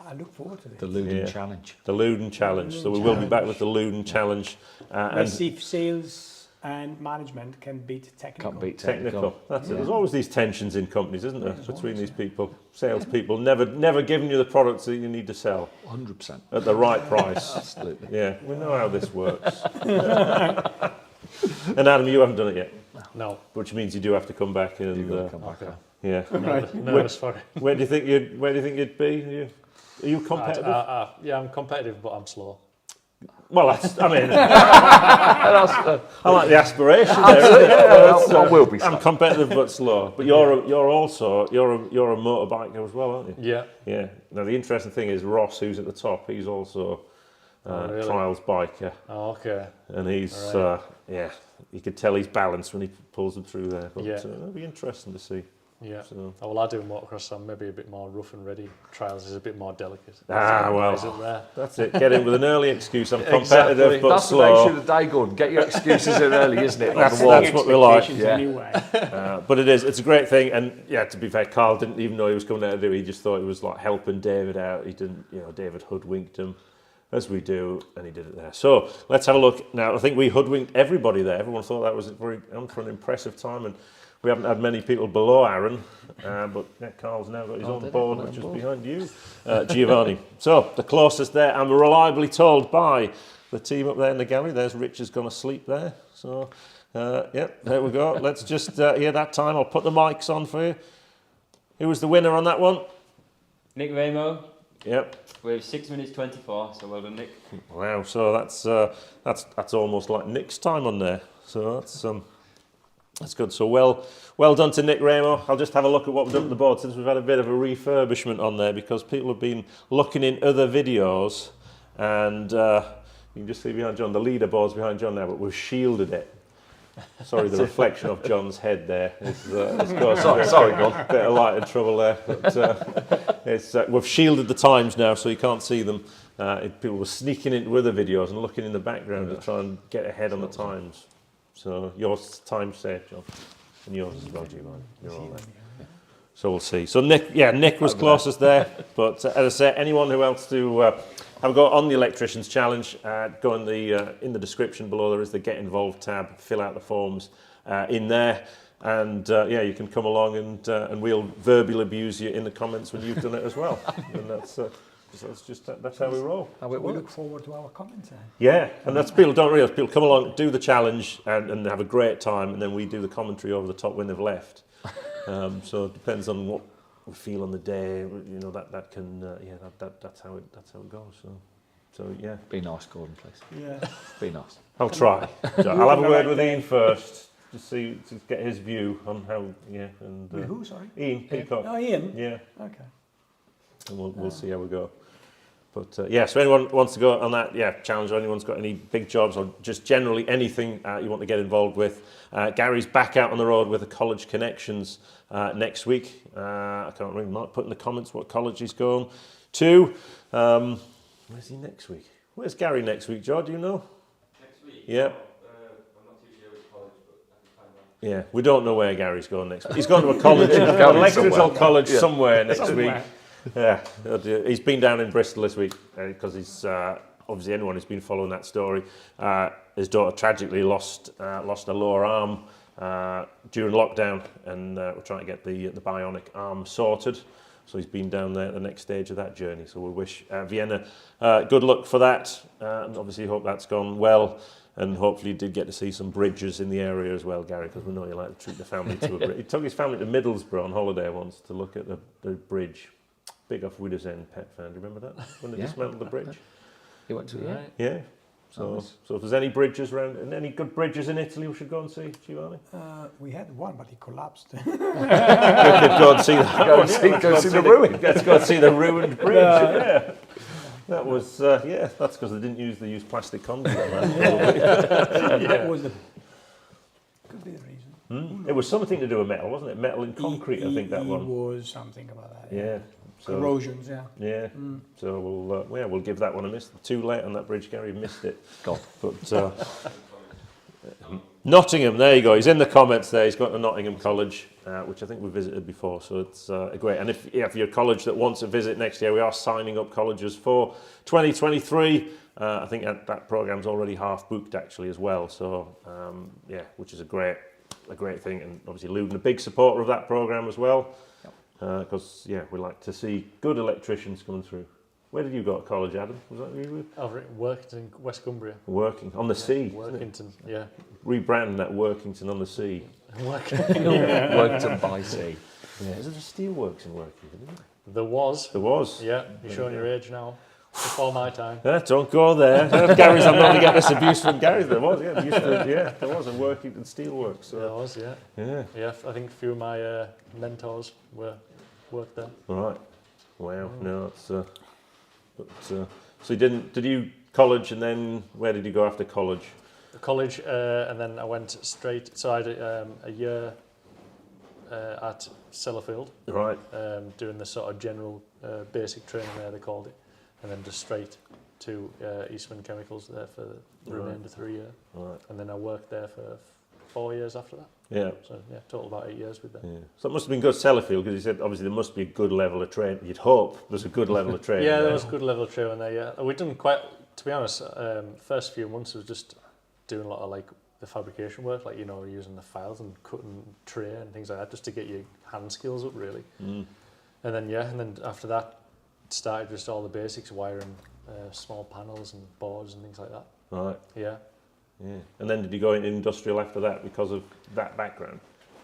I look forward to this. The Lewden Challenge. The Lewden Challenge. So we will be back with the Lewden Challenge. Let's see if sales and management can beat technical. Can't beat technical. That's it. There's always these tensions in companies, isn't there, between these people, salespeople, never giving you the products that you need to sell. 100%. At the right price. Absolutely. Yeah, we know how this works. And Adam, you haven't done it yet. No. Which means you do have to come back and. Come back. Yeah. Nervous for it. Where do you think you'd be? Are you competitive? Yeah, I'm competitive, but I'm slow. Well, I like the aspiration there. I will be. I'm competitive but slow. But you're a motorbike as well, aren't you? Yeah. Yeah. Now the interesting thing is Ross, who's at the top, he's also really? trials biker. Oh, okay. And he's Right. you could tell he's balanced when he pulls them through there. But Yeah. it'll be interesting to see. Yeah. So. Oh, well, I do motocross, so I'm maybe a bit more rough and ready. Trials is a bit more delicate. Well, there? that's it. Get in with an early excuse. I'm competitive Exactly. but That's slow. the nature of the day, Gordon. Get your excuses in early, isn't it? That's what we like. Yeah. Anyway. But it's a great thing. And yeah, to be fair, Carl didn't even know he was coming out to do it. He just thought it was like helping David out. He didn't, David hoodwinked him, as we do, and he did it there. So let's have a look. Now, I think we hoodwinked everybody there. Everyone thought that was for an impressive time. And we haven't had many people below Aaron, but Carl's now got his own board, which is behind you, Giovanni. So the closest there, I'm reliably told by the team up there in the gallery. There's Rich has gone asleep there. So, there we go. Let's just hear that time. I'll put the mics on for you. Who was the winner on that one? Nick Ramo. Yep. With 6 minutes 24. So well done, Nick. Wow. So that's almost like Nick's time on there. So that's good. So well done to Nick Ramo. I'll just have a look at what we've done to the board since we've had a bit of a refurbishment on there because people have been looking in other videos and you can just see behind John, the leaderboard's behind John now, but we've shielded it. Sorry, the reflection of John's head there is sorry, John. A bit of light and trouble there. But we've shielded the times now so you can't see them. People were sneaking into other videos and looking in the background to try and get ahead on the times. So your time's safe, John, and yours as well, Giovanni. You're all there. So we'll see. So Nick was closest there. But as I say, anyone who else to have a go on the Electricians Challenge, go in the description below. There is the Get Involved tab. Fill out the forms in there, and you can come along and we'll verbally abuse you in the comments when you've done it as well. And that's how we roll. We look forward to our comments. Yeah, and that's people don't realise. People come along, do the challenge, and have a great time, and then we do the commentary over the top when they've left. So it depends on what we feel on the day. That can that's how it goes. So yeah. Be nice, Gordon, please. Yeah. Be nice. I'll try. I'll have a word with Ian first to get his view on how. Yeah. And with who? Sorry. Ian Peacock. Oh, Ian. Yeah. Okay. And we'll see how we go. But so anyone wants to go on that challenge, or anyone's got any big jobs or just generally anything you want to get involved with, Gary's back out on the road with the College Connections next week. I can't remember, might put in the comments what college he's going to. Where's he next week? Where's Gary next week, Joe? Do you know? Next week? Yeah. I'm not too sure which college, but I can find out. Yeah, we don't know where Gary's going next week. He's going to a college, an electrical college somewhere next week. Yeah, he's been down in Bristol this week because he's obviously anyone who's been following that story. His daughter tragically lost a lower arm during lockdown, and we're trying to get the bionic arm sorted. So he's been down there at the next stage of that journey. So we wish Vienna good luck for that, and obviously hope that's gone well. And hopefully you did get to see some bridges in the area as well, Gary, because we know you like to treat the family to a bridge. He took his family to Middlesbrough on holiday once to look at the bridge. Big off Widow's End, Pet fan. Do you remember that? When they dismantled the bridge? He went to it. Yeah. So if there's any bridges around, and any good bridges in Italy we should go and see, Giovanni? We had one, but it collapsed. We could go and see that. Go see the ruin. Let's go and see the ruined bridge. Yeah. That was, that's because they use plastic conduit. That was could be the reason. It was something to do with metal, wasn't it? Metal and concrete, I think that one. It was something about that. Yeah. So, corrosions, yeah. Yeah. So we'll give that one a miss. Too late on that bridge, Gary missed it. God. But Nottingham, there you go. He's in the comments there. He's got to Nottingham College, which I think we visited before. So it's great. And if you're a college that wants to visit next year, we are signing up colleges for 2023. I think that program's already half booked actually as well. So which is a great thing. And obviously Lewden, a big supporter of that program as well. Because we like to see good electricians coming through. Where did you go to college, Adam? Was that you? Over at Workington, West Cumbria. Working on the sea. Workington, yeah. Rebrand that Workington on the sea. Workington by sea. Yeah. Is there a steelworks in Workington? There was. There was. Yeah, you're showing your age now. Before my time. Don't go there. Gary's, I'm not going to get this abuse from Gary. There was, there was a Workington Steelworks. So. There was, yeah. Yeah, I think a few of my mentors worked there. Right. Wow. No, it's. So you did you college, and then where did you go after college? College, and then I went straight. So I had a year at Sellafield. Right. Doing the sort of general basic training there, they called it. And then just straight to Eastman Chemicals there for the remainder 3 years. Right. And then I worked there for 4 years after that. Yeah. So total about 8 years with them. Yeah. So it must have been good Sellafield, because you said obviously there must be a good level of training. You'd hope there's a good level of training. Yeah, there was a good level of training there. Yeah, we done quite. To be honest, first few months was just doing a lot of like the fabrication work, like using the files and cutting tray and things like that, just to get your hand skills up really. And then after that. Started just all the basics, wiring small panels and boards and things like that. Right. Yeah. And then did you go into industrial after that because of that background?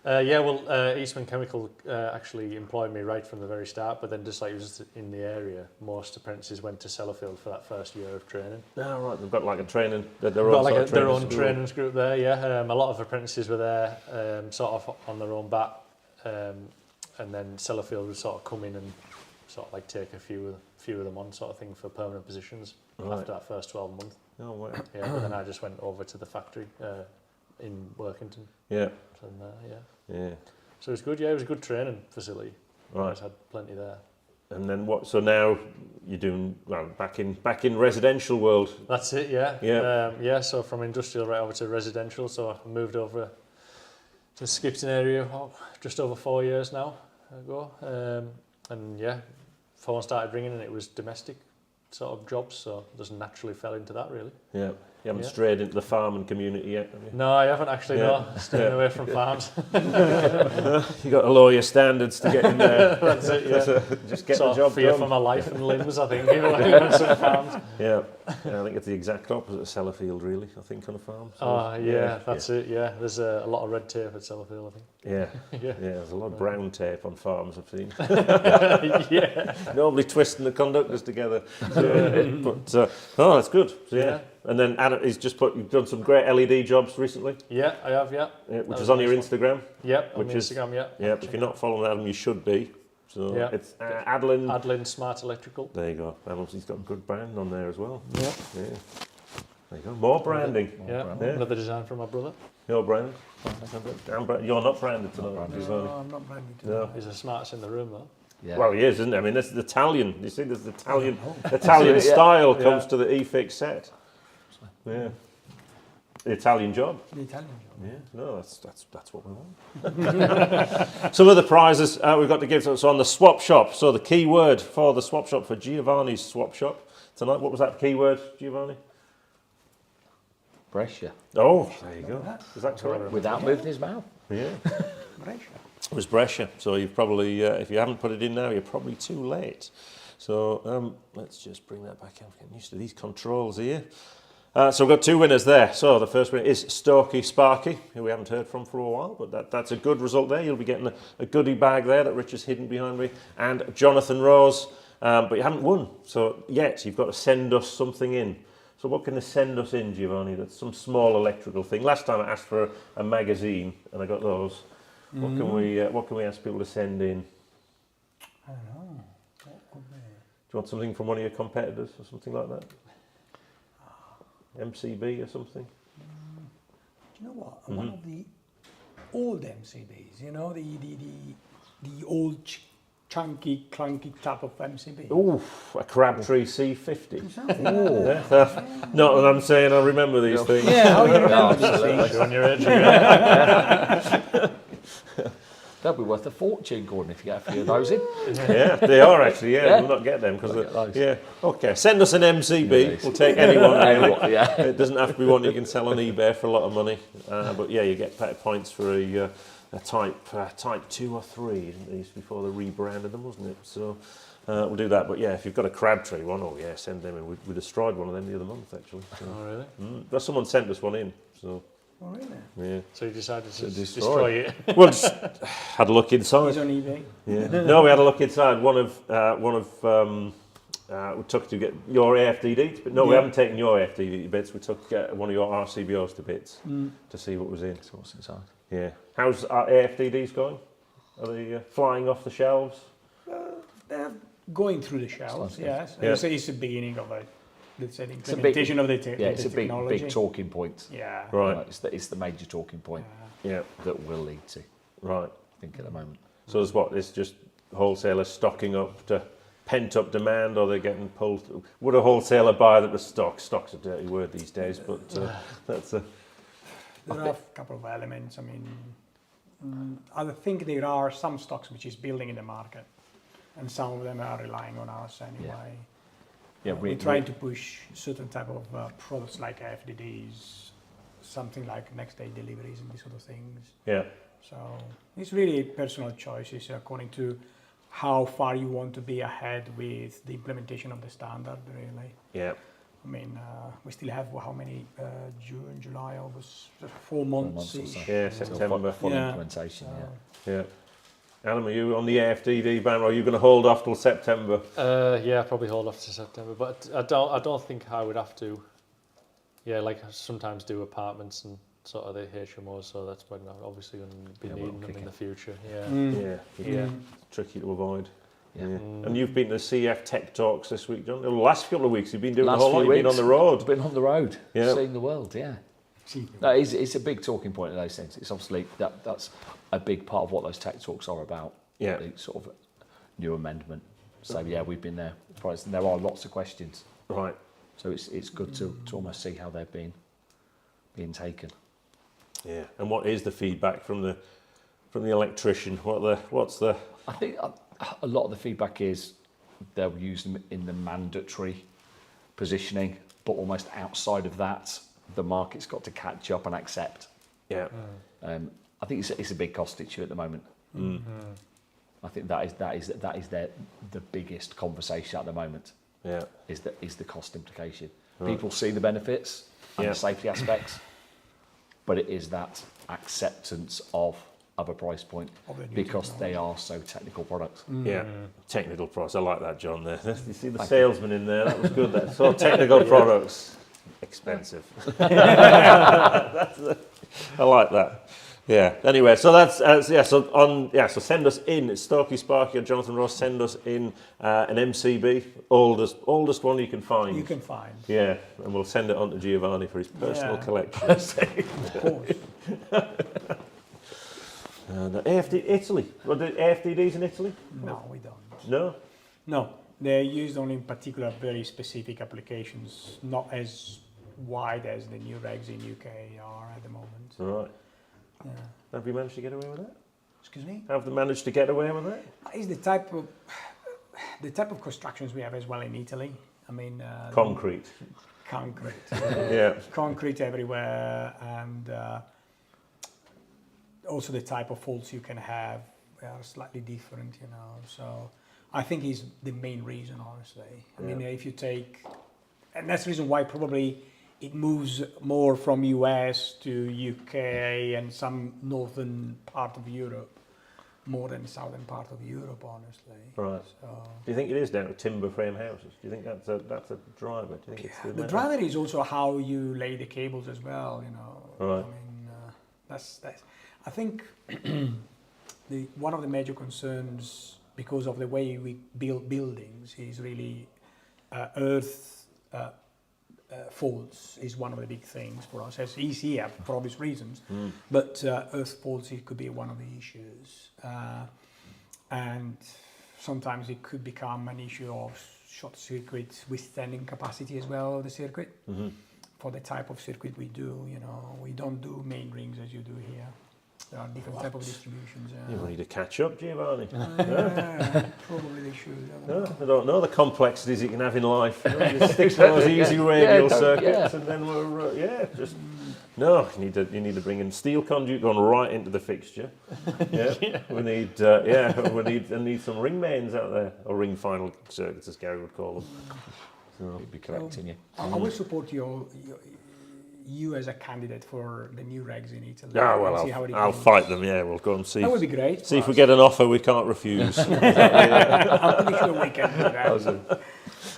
Eastman Chemical actually employed me right from the very start, but then just like it was just in the area, most apprentices went to Sellafield for that first year of training. Oh, right. They've got like a training, their own trainings group there, yeah. A lot of apprentices were there, sort of on their own bat, and then Sellafield would sort of come in and sort of like take a few of them on sort of thing for permanent positions after that first 12 months. Oh, wow. Yeah, but then I just went over to the factory in Workington. Yeah. Yeah. So it was good, it was a good training facility. Right. I just had plenty there. And then what, so now you're doing, back in residential world? That's it, yeah. Yeah. So from industrial right over to residential, so I moved over to the Skipton area just over 4 years now ago. And phone started ringing and it was domestic sort of jobs, so just naturally fell into that really. Yeah. You haven't strayed into the farm and community yet, have you? No, I haven't actually, no. Staying away from farms. You got to lower your standards to get in there. That's it, yeah. Just get the job fear done. for my life and limbs, I think, even when I some farms. Yeah, I think it's the exact opposite of Sellafield, really, I think, on a farm. So, that's it, yeah. There's a lot of red tape at Sellafield, I think. Yeah, there's a lot of brown tape on farms, I've seen. Yeah. Normally twisting the conductors together. But, that's good. So, yeah. And then Adam, you've done some great LED jobs recently. Yeah, I have, which is on your Instagram. Yep, on Instagram, yeah. Yeah, if you're not following Adam, you should be. So it's Adlin Smart Electrical. There you go. He's got a good brand on there as well. Yeah. There you go. More branding. Another design from my brother. Your brand? You're not branded tonight. No, I'm not branded. No. He's the smartest in the room, though. Yeah. Well, he is, isn't he? I mean, this is Italian. You see, there's the Italian style comes to the eFIXX set. Yeah. The Italian job. The Italian job. Yeah. No, that's what we want. Some of the prizes we've got to give. So on the swap shop. So the key word for the swap shop for Giovanni's swap shop tonight. What was that key word, Giovanni? Brescia. Oh, there you go. Is that correct? Without moving his mouth. Yeah. Brescia. It was Brescia, so you've probably, if you haven't put it in now, you're probably too late. So let's just bring that back. I'm getting used to these controls here. So we've got 2 winners there. So the first winner is Stokey Sparky, who we haven't heard from for a while, but that's a good result there. You'll be getting a goodie bag there that Rich has hidden behind me. And Jonathan Rose, but you haven't won. So yet, you've got to send us something in. So what can they send us in, Giovanni? That's some small electrical thing. Last time I asked for a magazine, and I got those. What can we ask people to send in? I don't know. What could be? Do you want something from one of your competitors or something like that? MCB or something? Do you know what? One of the old MCBs, you know, the old chunky, clunky type of MCB. Ooh, a Crabtree C50. Oh, not that I'm saying I remember these things. Yeah, how you remember these things? On your edge. They'll be worth a fortune, Gordon, if you get a few of those in. Yeah, they are actually. Yeah, we'll not get them because. Yeah, okay. Send us an MCB. We'll take anyone. Really. Yeah. It doesn't have to be one you can sell on eBay for a lot of money. But yeah, you get better points for a type 2 or 3. Didn't they used before they rebranded them, wasn't it? So we'll do that. But yeah, if you've got a Crabtree one, oh yeah, send them in. We destroyed one of them the other month actually. So, oh really? But someone sent us one in. So. Oh really? Yeah. So you decided to destroy it? Well, just had a look inside. He's on eBay. Yeah. No, we had a look inside. One of we took to get your AFDD, but no, we haven't taken your AFDD bits. We took one of your RCBOs to bits to see what was in. So what's inside? Yeah. How's our AFDDs going? Are they flying off the shelves? They're going through the shelves. Yes. Yeah. It's the beginning of let's say the implementation of the technology. Yeah, it's a big talking point. Yeah. Right. It's the major talking point. Yeah. That will lead to. Right. I think at the moment. So it's what? It's just wholesalers stocking up to pent up demand, or they're getting pulled through. Would a wholesaler buy that was stock? Stock's a dirty word these days, but that's a. There are a couple of elements. I mean, I think there are some stocks which is building in the market, and some of them are relying on us anyway. Yeah, we're trying to push certain type of products like FDDs, something like next day deliveries and these sort of things. Yeah. So it's really personal choices according to how far you want to be ahead with the implementation of the standard, really. Yeah. I mean, we still have how many? June, July, August, 4 months. Yeah, September. Full implementation. Yeah. Adam, are you on the AFDD ban, or are you going to hold off till September? Yeah, probably hold off to September, but I don't think I would have to. Yeah, like I sometimes do apartments and sort of the HMOs, so that's probably not obviously going to be needing them in the future. Yeah. Yeah. Tricky to avoid. Yeah. And you've been to CF Tech Talks this week, John. The last couple of weeks you've been doing the whole lot. You've been on the road. Been on the road, yeah. Seeing the world, yeah. No, it's a big talking point in those things. It's obviously that's a big part of what those tech talks are about. Yeah. The sort of new amendment. So yeah, we've been there. And there are lots of questions. Right. So it's good to almost see how they're being taken. Yeah. And what is the feedback from the electrician? What's the? I think a lot of the feedback is they'll use them in the mandatory positioning, but almost outside of that, the market's got to catch up and accept. Yeah. I think it's a big cost issue at the moment. I think that is the biggest conversation at the moment. Yeah. Is the cost implication. Right. People see the benefits and the safety aspects, but it is that acceptance of a price point because they are so technical products. Yeah, technical products. I like that, John. There, you see the salesman in there. That was good. That so technical products, expensive. I like that. Yeah. Anyway, so that's So send us in. It's Stokey Sparky or Jonathan Ross. Send us in an MCB, oldest one you can find. You can find. Yeah, and we'll send it on to Giovanni for his personal collection. Of course. Italy. Well, the AFDDs in Italy? No, we don't. No? No, they're used only in particular very specific applications, not as wide as the new regs in UK are at the moment. Right. Yeah. Have you managed to get away with that? Excuse me? Have they managed to get away with that? It's the type of constructions we have as well in Italy. I mean... Concrete. Yeah. Concrete everywhere, and also the type of faults you can have they are slightly different, you know. So I think is the main reason, honestly. I mean, if you take, and that's the reason why probably it moves more from US to UK and some northern part of Europe, more than southern part of Europe, honestly. Right. So, do you think it is down to timber frame houses? Do you think that's a driver? Do you think it's the driver is also how you lay the cables as well, you know. Right. I mean, that's. I think one of the major concerns, because of the way we build buildings, is really earth faults is one of the big things for us. It's easier for obvious reasons, but earth faults, it could be one of the issues. And sometimes it could become an issue of short circuit withstanding capacity as well, the circuit. For the type of circuit we do, you know, we don't do main rings as you do here. There are different type of distributions. You need to catch up, Giovanni. Probably they should. I don't know the complexities you can have in life. You know, just stick to those easy radial circuits, and then we're just no. You need to bring in steel conduit going right into the fixture. We need some ring mains out there, or ring final circuits, as Gary would call them. So he'd be correcting you. I will support you as a candidate for the new regs in Italy. Yeah, well, I'll fight them. Yeah, we'll go and see. That would be great. See if we get an offer we can't refuse. I'm pretty sure we can do that.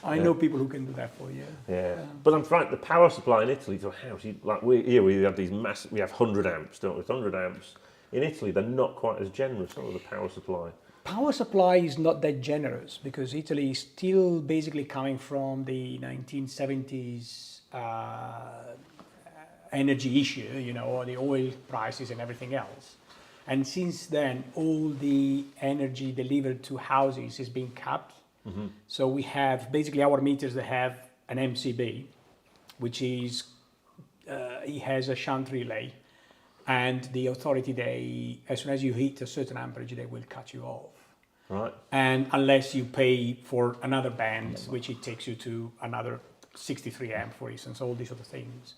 I know people who can do that for you. Yeah, but I'm frank. The power supply in Italy to a house, we have these massive. We have 100 amps, don't we? 100 amps. In Italy, they're not quite as generous with the power supply. Power supply is not that generous because Italy is still basically coming from the 1970s energy issue, you know, the oil prices and everything else. And since then, all the energy delivered to houses is being capped. So we have basically our meters that have an MCB, which is, it has a shunt relay. And the authority, as soon as you hit a certain amperage, they will cut you off. Right. And unless you pay for another band, which it takes you to another 63 amp, for instance, all these sort of things.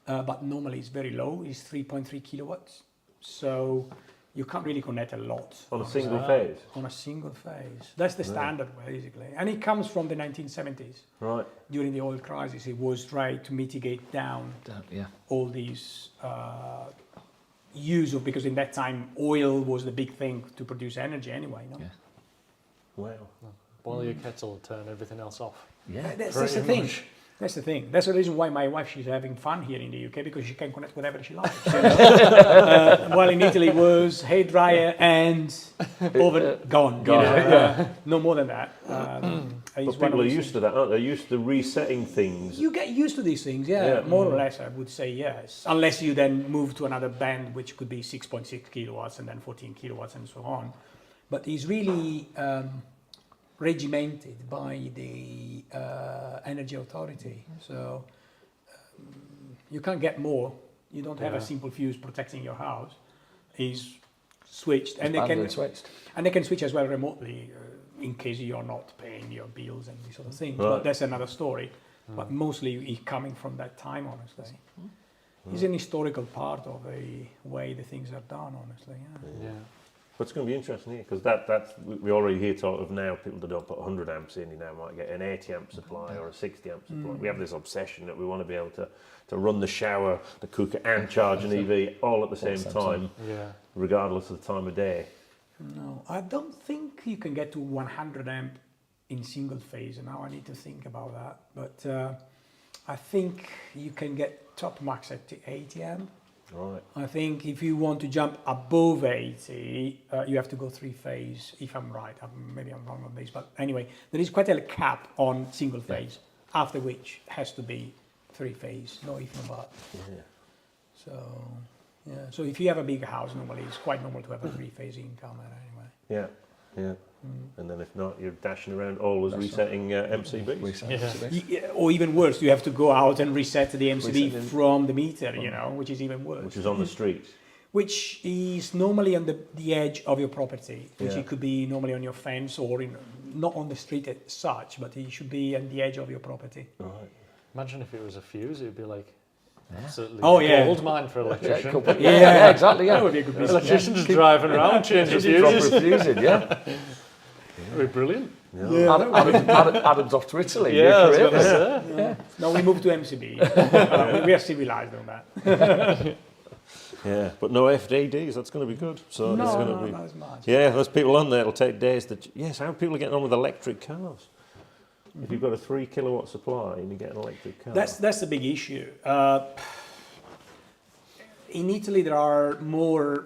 But normally it's very low, it's 3.3 kilowatts. So you can't really connect a lot. On a single phase? On a single phase. That's the standard, basically. And it comes from the 1970s. Right. During the oil crisis, it was tried to mitigate down all these use of, because in that time oil was the big thing to produce energy anyway. No? Yeah. Wow. Boil your kettle, turn everything else off. Yeah, that's the thing. That's the thing. That's the reason why my wife, she's having fun here in the UK, because she can connect whatever she likes. You know? While in Italy it was hairdryer and oven gone. No more than that. But people are used to that, aren't they? They're used to resetting things. You get used to these things, more or less, I would say yes. Unless you then move to another band, which could be 6.6 kilowatts and then 14 kilowatts and so on. But it's really regimented by the energy authority. So you can't get more. You don't have a simple fuse protecting your house. It's switched. And they can switch as well remotely in case you're not paying your bills and these sort of things. Right. But that's another story. But mostly it's coming from that time, honestly. It's an historical part of the way the things are done, honestly. Yeah. But it's going to be interesting here, because that's we already hear talk of now people that don't put 100 amps in, you now might get an 80 amp supply or a 60 amp supply. We have this obsession that we want to be able to run the shower, the cooker and charge an EV all at the same time, regardless of the time of day. No, I don't think you can get to 100 amp in single phase. Now I need to think about that. But I think you can get top max at 80 amp. Right. I think if you want to jump above 80, you have to go three phase, if I'm right. Maybe I'm wrong on this, but anyway, there is quite a cap on single phase, after which has to be three phase, no if no but. So if you have a big house, normally it's quite normal to have a three phase income anyway. Yeah. And then if not, you're dashing around always resetting MCBs. Or even worse, you have to go out and reset the MCB from the meter, you know, which is even worse. Which is on the street. Which is normally on the edge of your property, which it could be normally on your fence or not on the street as such, but it should be on the edge of your property. Right. Imagine if it was a fuse, it would be like Absolutely. Oh, yeah. Gold mine for electrician. Yeah, exactly. Yeah, That would be a good business. Electricians driving around, changing fuses. refusing, yeah. That would be brilliant. Adam's off to Italy. Yeah, I was New going to career. say. Yeah. No, we moved to MCB. We are civilized on that. Yeah, but no FDDs, that's going to be good. So No, it's going no, to be, not as much. Yeah, there's people on there, it'll take days. Yes, how are people getting on with electric cars? If you've got a 3 kilowatt supply and you get an electric car. That's the big issue. In Italy, there are more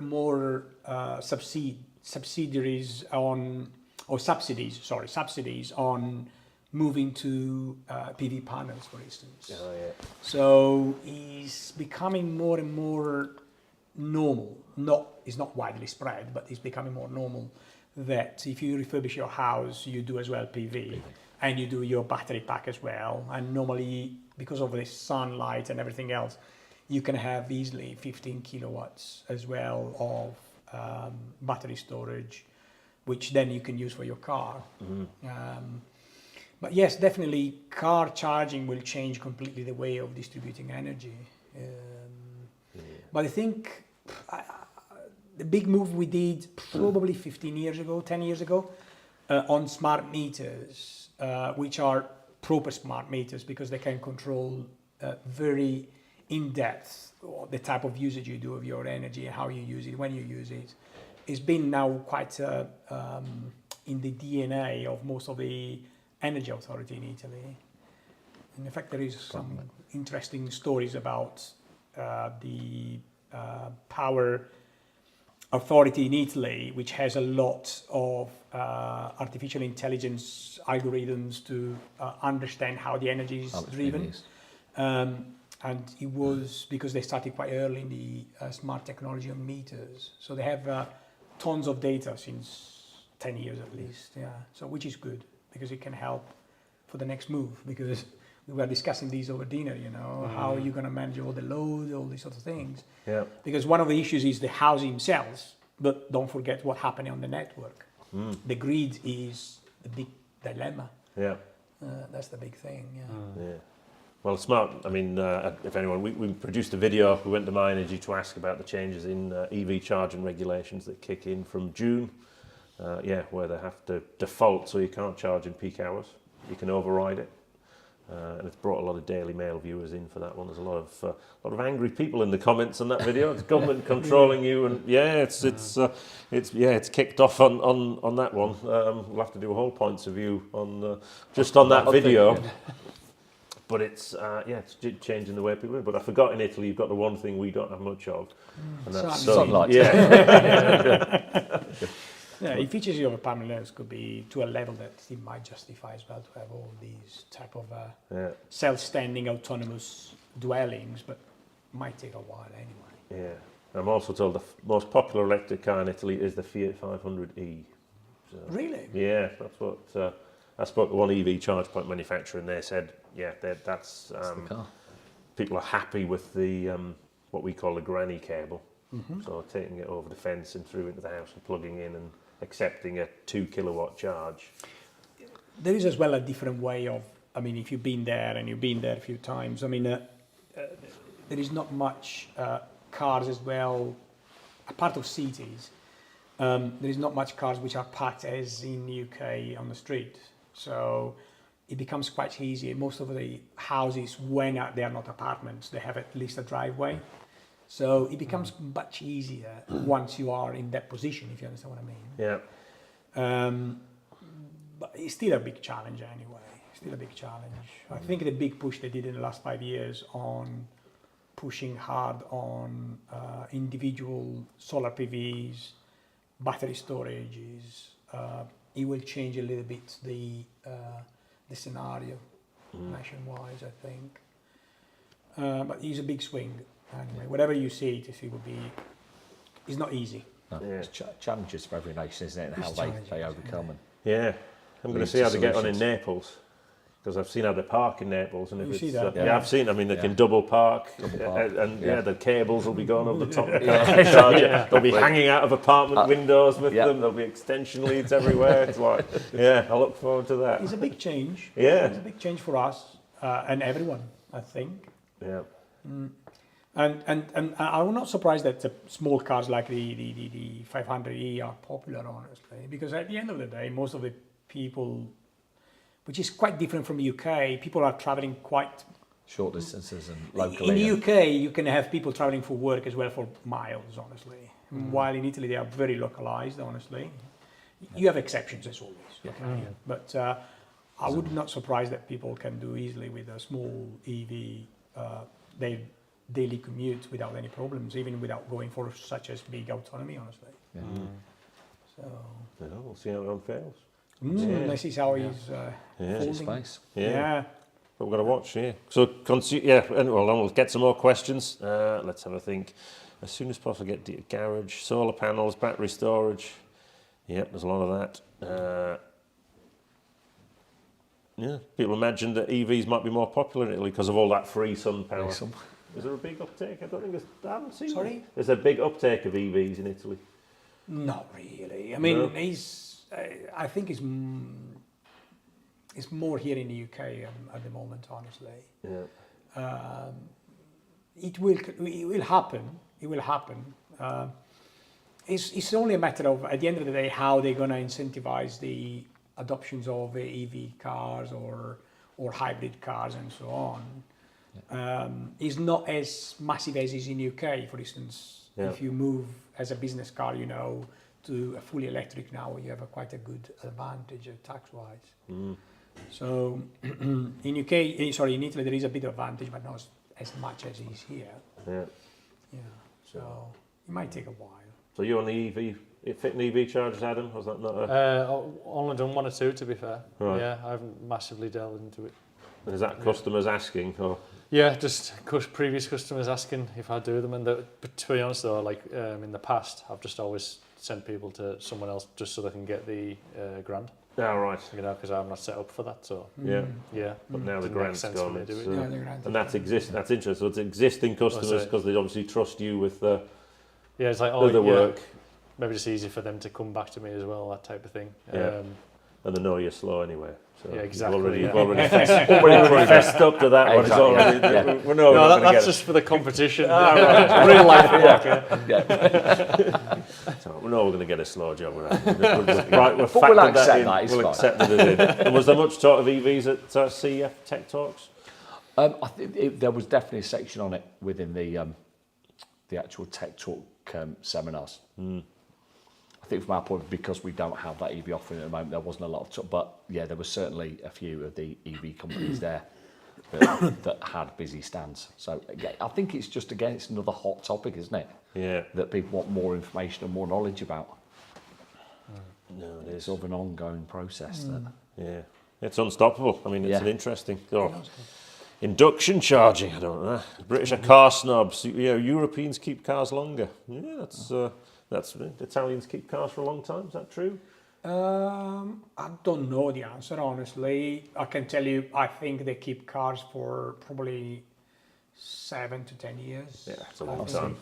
subsidies on moving to PV panels, for instance. Oh, yeah. So it's becoming more and more normal. It's not widely spread, but it's becoming more normal that if you refurbish your house, you do as well PV, and you do your battery pack as well. And normally, because of the sunlight and everything else, you can have easily 15 kilowatts as well of battery storage, which then you can use for your car. But yes, definitely car charging will change completely the way of distributing energy. But I think the big move we did probably 10 years ago, on smart meters, which are proper smart meters because they can control very in-depth the type of usage you do of your energy and how you use it, when you use it. It's been now quite in the DNA of most of the energy authority in Italy. In fact, there is some interesting stories about the power authority in Italy, which has a lot of artificial intelligence algorithms to understand how the energy is driven. And it was because they started quite early in the smart technology on meters. So they have tons of data since 10 years at least, yeah. So which is good because it can help for the next move because we were discussing these over dinner, how are you going to manage all the load, all these sort of things. Yeah. Because one of the issues is the housing themselves, but don't forget what's happening on the network. The grid is the big dilemma. Yeah. That's the big thing, yeah. Yeah. Well, smart. I mean, if anyone, we produced a video. We went to My Energy to ask about the changes in EV charging regulations that kick in from June. Where they have to default so you can't charge in peak hours. You can override it, and it's brought a lot of Daily Mail viewers in for that one. There's a lot of angry people in the comments on that video. It's government controlling you, and it's kicked off on that one. We'll have to do a whole points of view on just on that video. But it's changing the way people live. But I forgot in Italy you've got the one thing we don't have much of, and that's sunlight. Yeah, efficiency of apartment levels could be to a level that it might justify as well to have all these type of self-standing autonomous dwellings, but might take a while anyway. Yeah, I'm also told the most popular electric car in Italy is the Fiat 500e. So, really? Yeah, that's what I spoke to one EV charge point manufacturer, and they said, that's the car. People are happy with the what we call the granny cable. So taking it over the fence and through into the house and plugging in and accepting a 2 kilowatt charge. There is as well a different way of, I mean, if you've been there and you've been there a few times, I mean, there is not much cars as well, apart of cities, there is not much cars which are parked as in the UK on the street. So it becomes quite easy. Most of the houses, when they are not apartments, they have at least a driveway. So it becomes much easier once you are in that position, if you understand what I mean. Yeah. But it's still a big challenge anyway. Still a big challenge. I think the big push they did in the last 5 years on pushing hard on individual solar PVs, battery storages, it will change a little bit the scenario nationwise, I think. But it's a big swing. Anyway, whatever you see, it will be. It's not easy. No, it's challenges for every nation, isn't it? And how they overcome and. Yeah, I'm going to see how they get on in Naples because I've seen how they park in Naples, and if it's I've seen. I mean, they can double park, and the cables will be going over the top of the charger. They'll be hanging out of apartment windows with them. There'll be extension leads everywhere. It's like, I look forward to that. It's a big change. Yeah, it's a big change for us and everyone, I think. Yeah. And I'm not surprised that the small cars like the 500e are popular, honestly, because at the end of the day, most of the people, which is quite different from the UK, people are traveling quite short distances and locally. In the UK, you can have people traveling for work as well for miles, honestly. While in Italy, they are very localized, honestly. You have exceptions as always, okay? But I would not surprise that people can do easily with a small EV their daily commute without any problems, even without going for such as big autonomy, honestly. So we'll see how it unfolds. This is how he's folding. Space. Yeah. But we've got to watch, So, and we'll get some more questions. Let's have a think. As soon as possible, get garage, solar panels, battery storage. Yep, there's a lot of that. People imagine that EVs might be more popular in Italy because of all that free sun power. Is there a big uptake? I don't think I haven't seen. Sorry? It. There's a big uptake of EVs in Italy. Not really. I mean, I think it's more here in the UK at the moment, honestly. Yeah. It will happen. It will happen. It's only a matter of, at the end of the day, how they're going to incentivize the adoptions of EV cars or hybrid cars and so on. It's not as massive as is in the UK, for instance. If you move as a business car, to a fully electric now, you have quite a good advantage tax-wise. So in Italy, there is a bit of advantage, but not as much as is here. So it might take a while. So you're on the EV, fitting EV chargers, Adam? Was that not only done one or two, to be fair. Right. Yeah, I haven't massively delved into it. And is that customers asking? Or? Yeah, just previous customers asking if I do them. And but to be honest though, in the past, I've just always sent people to someone else just so they can get the grant. Oh, right. Because I'm not set up for that. So yeah. But now the grant's gone. And that's interesting. So it's existing customers because they obviously trust you with it's like other work. Maybe it's easy for them to come back to me as well, that type of thing. And they know you're slow anyway. So exactly. You've already fessed up to that one. It's already, that's just for the competition. Real life work. So we know we're going to get a slow job with that. Right, we'll accept that. We'll accept that it is. And was there much talk of EVs at CEF Tech Talks? I think there was definitely a section on it within the actual Tech Talk seminars. I think from our point, because we don't have that EV offering at the moment, there wasn't a lot of talk, but there was certainly a few of the EV companies there that had busy stands. So I think it's just, again, it's another hot topic, isn't it? Yeah. That people want more information and more knowledge about. No, it is. It's sort of an ongoing process. It's unstoppable. I mean, it's an interesting. Induction charging, I don't know. British are car snobs. Europeans keep cars longer. Yeah, that's Italians keep cars for a long time. Is that true? I don't know the answer, honestly. I can tell you, I think they keep cars for probably 7 to 10 years. Yeah, it's a long time.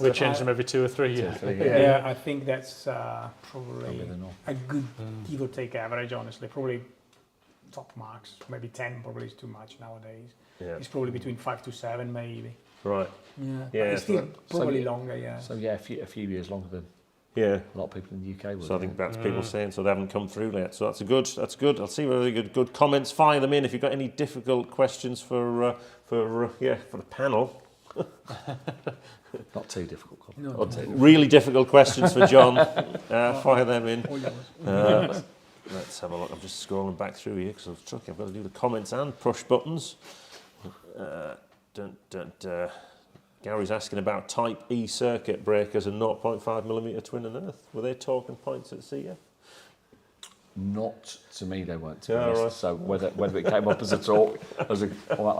We change them every 2 or 3 years. Yeah, I think that's probably a good give or take average, honestly. Probably top marks, maybe 10 probably is too much nowadays. It's probably between 5 to 7 maybe. Right. Yeah. It's still probably longer, So a few years longer than a lot of people in the UK would. So I think that's people saying so they haven't come through yet. So that's good. I'll see really good comments. Fire them in if you've got any difficult questions for the panel. Not too difficult. Really difficult questions for John. Fire them in. Let's have a look. I'm just scrolling back through here because I've got to do the comments and push buttons. Gary's asking about Type E circuit breakers and 0.5mm twin and earth. Were they talking points at CEF? Not to me, they weren't. To be honest. Right. So whether it came up as a talk, I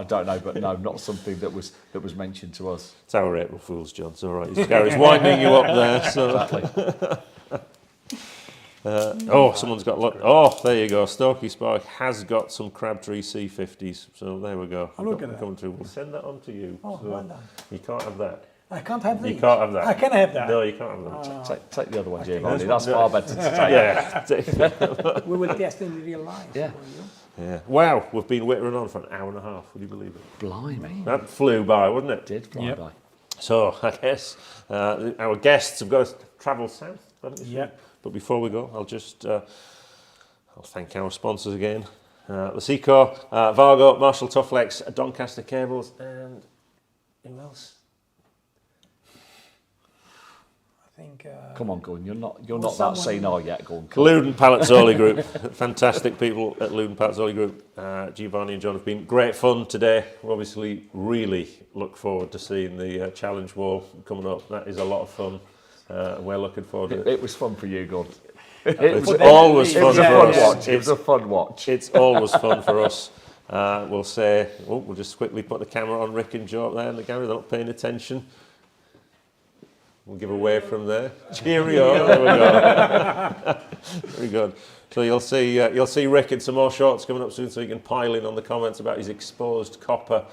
don't know, but no, not something that was mentioned to us. It's our April Fools, John. It's all right. Gary's winding you up there. So. Exactly. Someone's got there you go. Stokey Spark has got some Crabtree C50s. So there we go. Look at that. Coming through. We'll send that on to you. Oh, well done. You can't have that. I can't have these. You can't have that. I can have that. No, you can't have that. Take the other one, Giovanni. That's far better to take. Yeah. We will test in real life. Yeah. Yeah. Wow, we've been whittering on for an hour and a half. Would you believe it? Blimey. That flew by, wouldn't it? Did fly by. So I guess our guests have got to travel south. Haven't they? Yeah. But before we go, I'll just I'll thank our sponsors again: the Seco, Wago, Marshall Toughlex, Doncaster Cables, and who else? I think. Come on, Gordon. You're not that senile yet, Gordon. Lewden Palazzoli Group, fantastic people at Lewden Palazzoli Group. Giovanni and John have been great fun today. We obviously really look forward to seeing the challenge wall coming up. That is a lot of fun. We're looking forward to it. It was fun for you, Gordon. It's always fun for us. It was a fun watch. It's always fun for us. We'll say, we'll just quickly put the camera on Rick and Joe up there, and the camera, they're not paying attention. We'll give away from there. Cheerio. There we go. Very good. So you'll see Rick in some more shorts coming up soon, so you can pile in on the comments about his exposed copper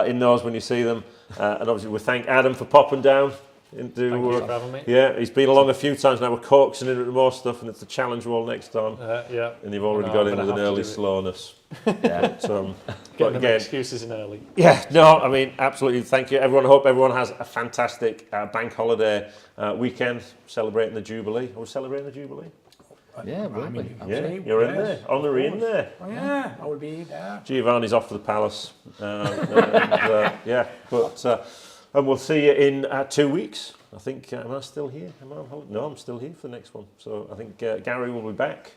in those when you see them. And obviously we thank Adam for popping down. Thank you for having me. Yeah, he's been along a few times now. We're coaxing in with more stuff, and it's the challenge wall next time. Yeah. And you've already got in with an early slowness. Yeah. Getting them excuses in early. Yeah, no, I mean, absolutely. Thank you, everyone. I hope everyone has a fantastic bank holiday weekend, celebrating the Jubilee. Are we celebrating the Jubilee? Yeah, we'll be. Yeah, you're in there. Honorary in there. Oh, yeah, I will be there. Giovanni's off to the palace. Yeah, but and we'll see you in 2 weeks. I think, am I still here? Am I on holiday? No, I'm still here for the next one. So I think Gary will be back.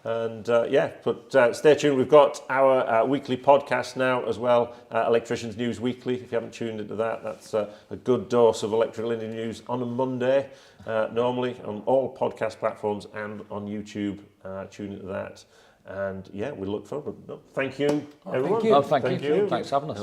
And but stay tuned. We've got our weekly podcast now as well, Electricians News Weekly. If you haven't tuned into that, that's a good dose of electrical industry news on a Monday, normally on all podcast platforms and on YouTube. Tune into that. And yeah, we look forward. Thank you, everyone. Thank you. Thanks for having us.